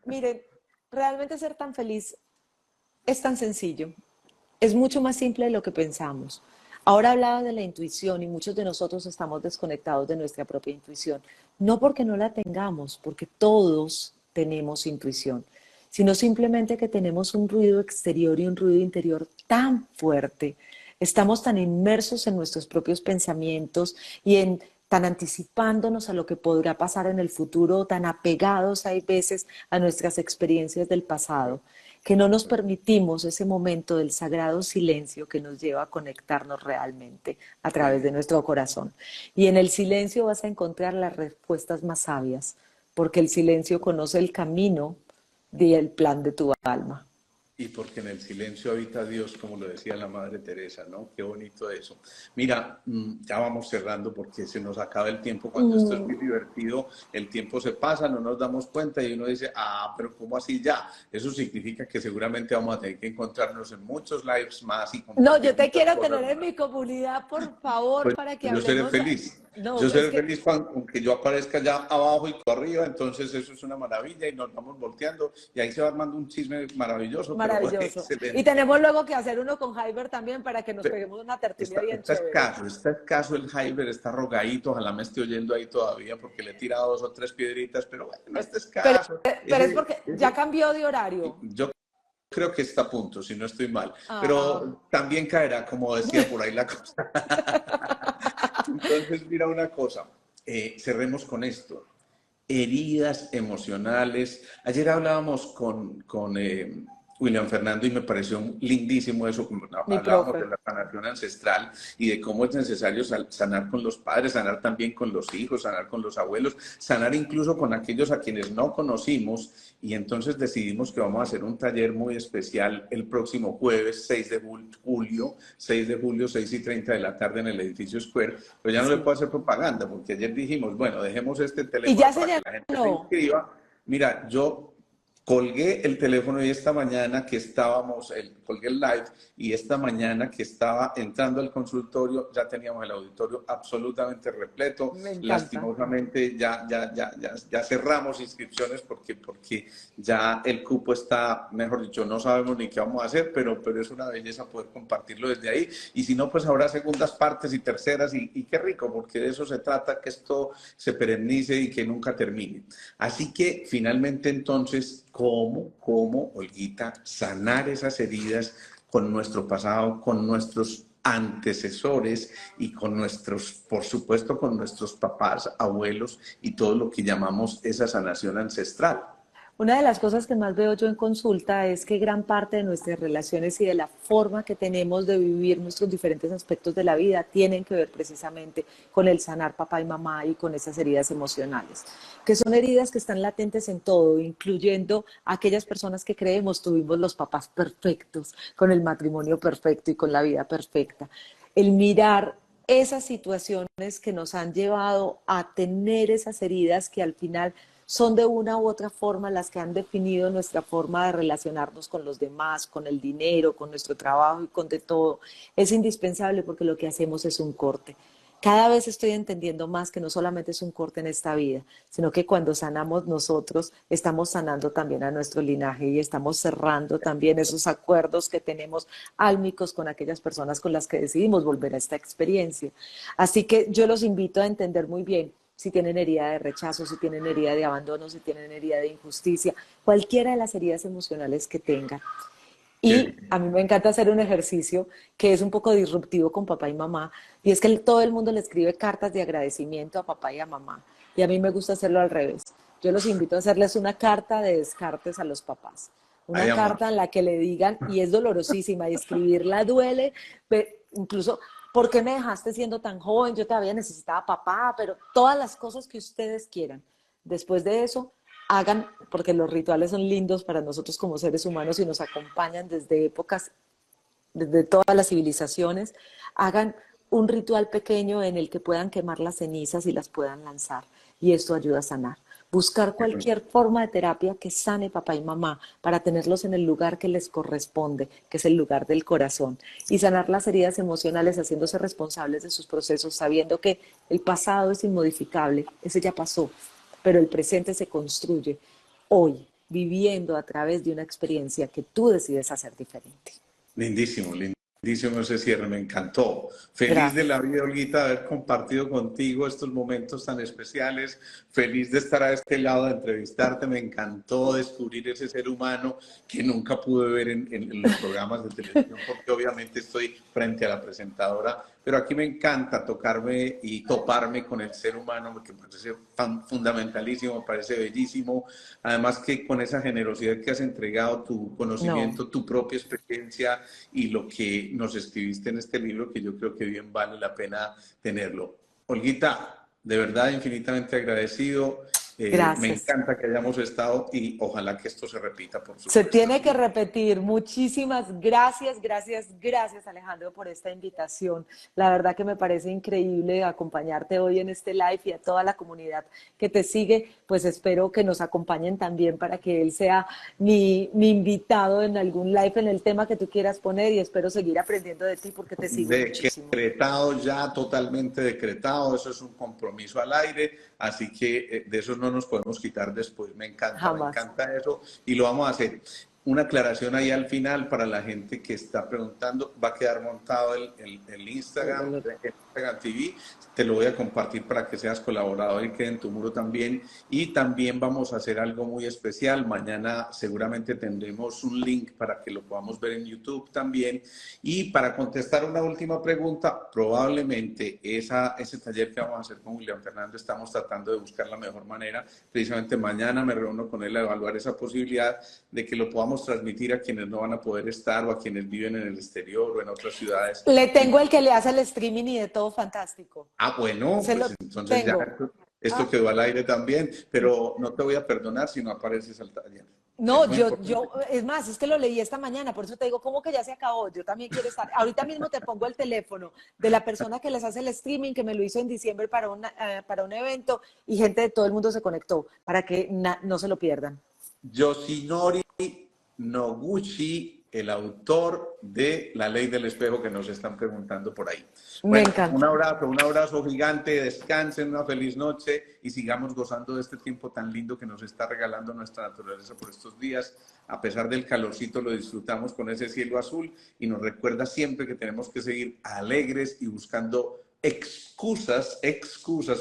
miren, realmente ser tan feliz es tan sencillo. Es mucho más simple de lo que pensamos. Ahora hablaba de la intuición y muchos de nosotros estamos desconectados de nuestra propia intuición. No porque no la tengamos, porque todos tenemos intuición, sino simplemente que tenemos un ruido exterior y un ruido interior tan fuerte. Estamos tan inmersos en nuestros propios pensamientos y en tan anticipándonos a lo que podrá pasar en el futuro, tan apegados hay veces a nuestras experiencias del pasado, que no nos permitimos ese momento del sagrado silencio que nos lleva a conectarnos realmente a través de nuestro corazón. Y en el silencio vas a encontrar las respuestas más sabias, porque el silencio conoce el camino y el plan de tu alma. Y porque en el silencio habita Dios, como lo decía la Madre Teresa, ¿no? Qué bonito eso. Mira, ya vamos cerrando porque se nos acaba el tiempo. Cuando esto es muy divertido, el tiempo se pasa, no nos damos cuenta y uno dice, pero ¿cómo así ya? Eso significa que seguramente vamos a tener que encontrarnos en muchos lives más y No, yo te quiero cosas tener en más. mi comunidad, por favor, Pues para que yo seré hablemos. feliz. No, Yo es seré que feliz aunque yo aparezca ya abajo y tú arriba, entonces eso es una maravilla y nos vamos volteando y ahí se va armando un chisme maravilloso, pero maravilloso. Y excelente. tenemos luego que hacer uno con Jaiber también para que nos peguemos una tertulia bien chévere. Está escaso el Jaiber, está rogadito, ojalá me esté oyendo ahí todavía porque le he tirado 2 o 3 piedritas, pero bueno, está Pero, escaso. pero es porque ya cambió de horario. Yo creo que está a punto, si no estoy mal, Ah. pero también caerá, como decía por ahí la cosa. Entonces, mira una cosa, cerremos con esto. Heridas emocionales. Ayer hablábamos con William Fernando y me pareció lindísimo eso, Mi hablábamos profe. de la sanación ancestral y de cómo es necesario sanar con los padres, sanar también con los hijos, sanar con los abuelos, sanar incluso con aquellos a quienes no conocimos y entonces decidimos que vamos a hacer un taller muy especial el próximo jueves 6 de julio, 6:30 de la tarde en el edificio Square, pero ya no le puedo hacer propaganda porque ayer dijimos, bueno, dejemos este Y teléfono ya se para que la gente se llenó. inscriba. Mira, yo colgué el teléfono y esta mañana que colgué el live y esta mañana que estaba entrando al consultorio ya teníamos el auditorio absolutamente repleto. Me encanta. Lastimosamente ya cerramos inscripciones porque ya el cupo está, mejor dicho, no sabemos ni qué vamos a hacer, pero es una belleza poder compartirlo desde ahí. Y si no, pues habrá segundas partes y terceras y qué rico, porque de eso se trata, que esto se perennice y que nunca termine. Así que finalmente entonces, ¿cómo, Olguita, sanar esas heridas con nuestro pasado, con nuestros antecesores y con nuestros, por supuesto, con nuestros papás, abuelos y todo lo que llamamos esa sanación ancestral? Una de las cosas que más veo yo en consulta es que gran parte de nuestras relaciones y de la forma que tenemos de vivir nuestros diferentes aspectos de la vida tienen que ver precisamente con el sanar papá y mamá y con esas heridas emocionales, que son heridas que están latentes en todo, incluyendo aquellas personas que creemos tuvimos los papás perfectos, con el matrimonio perfecto y con la vida perfecta. El mirar esas situaciones que nos han llevado a tener esas heridas que al final son de una u otra forma las que han definido nuestra forma de relacionarnos con los demás, con el dinero, con nuestro trabajo y con de todo. Es indispensable porque lo que hacemos es un corte. Cada vez estoy entendiendo más que no solamente es un corte en esta vida, sino que cuando sanamos nosotros, estamos sanando también a nuestro linaje y estamos cerrando también esos acuerdos que tenemos álmicos con aquellas personas con las que decidimos volver a esta experiencia. Así que yo los invito a entender muy bien si tienen herida de rechazo, si tienen herida de abandono, si tienen herida de injusticia, cualquiera de las heridas emocionales que tengan. Y a mí me encanta hacer un ejercicio que es un poco disruptivo con papá y mamá, y es que todo el mundo le escribe cartas de agradecimiento a papá y a mamá, y a mí me gusta hacerlo al revés. Yo los invito a hacerles una carta de descartes a los papás, una Ay, amor. carta en la que le digan, y es dolorosísima, y escribirla duele, incluso, ¿por qué me dejaste siendo tan joven? Yo todavía necesitaba papá, pero todas las cosas que ustedes quieran. Después de eso, hagan, porque los rituales son lindos para nosotros como seres humanos y nos acompañan desde épocas, desde todas las civilizaciones, hagan un ritual pequeño en el que puedan quemar las cenizas y las puedan lanzar. Y esto ayuda a sanar. Buscar cualquier forma de terapia que sane papá y mamá para tenerlos en el lugar que les corresponde, que es el lugar del corazón. Y sanar las heridas emocionales haciéndose responsables de sus procesos, sabiendo que el pasado es inmodificable, ese ya pasó, pero el presente se construye hoy, viviendo a través de una experiencia que tú decides hacer diferente. Lindísimo, lindísimo ese cierre, me encantó. Feliz de Gracias. la vida, Olguita, de haber compartido contigo estos momentos tan especiales. Feliz de estar a este lado, de entrevistarte. Me encantó descubrir ese ser humano que nunca pude ver en los programas de televisión, porque obviamente estoy frente a la presentadora. Pero aquí me encanta tocarme y toparme con el ser humano, porque me parece fundamentalísimo, me parece bellísimo. Además que con esa generosidad que has entregado tu No. conocimiento, tu propia experiencia y lo que nos escribiste en este libro, que yo creo que bien vale la pena tenerlo. Olguita, de verdad infinitamente agradecido. Me Gracias. encanta que hayamos estado y ojalá que esto se repita, por Se supuesto. tiene que repetir. Muchísimas gracias, gracias, gracias Alejandro por esta invitación. La verdad que me parece increíble acompañarte hoy en este live y a toda la comunidad que te sigue. Pues espero que nos acompañen también para que él sea mi invitado en algún live en el tema que tú quieras poner y espero seguir aprendiendo de ti porque te sigo muchísimo. Decretado ya, totalmente decretado, eso es un compromiso al aire, así que de eso no nos podemos quitar después. Me Jamás. encanta eso y lo vamos a hacer. Una aclaración ahí al final para la gente que está preguntando, va a quedar montado el Instagram, el Instagram TV, te lo voy a compartir para que seas colaborador y quede en tu muro también. Y también vamos a hacer algo muy especial, mañana seguramente tendremos un link para que lo podamos ver en YouTube también. Y para contestar una última pregunta, probablemente ese taller que vamos a hacer con William Fernando, estamos tratando de buscar la mejor manera. Precisamente mañana me reúno con él a evaluar esa posibilidad de que lo podamos transmitir a quienes no van a poder estar o a quienes viven en el exterior o en otras ciudades. Le tengo el que le hace el streaming y de todo fantástico. Bueno, Se lo pues entonces ya tengo. esto Ah, quedó al aire también, pero no te voy a perdonar si no apareces al taller. Es no, muy importante. es más, es que lo leí esta mañana, por eso te digo, ¿cómo que ya se acabó? Yo también quiero estar. Ahorita mismo te pongo el teléfono de la persona que les hace el streaming, que me lo hizo en diciembre para un evento y gente de todo el mundo se conectó para que no se lo pierdan. Yoshinori Noguchi, el autor de La Ley del Espejo que nos están preguntando por ahí. Me Bueno, encanta. un abrazo gigante, descansen, una feliz noche y sigamos gozando de este tiempo tan lindo que nos está regalando nuestra naturaleza por estos días. A pesar del calorcito lo disfrutamos con ese cielo azul y nos recuerda siempre que tenemos que seguir alegres y buscando excusas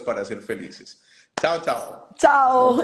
para ser felices. Chao, chao. Chao.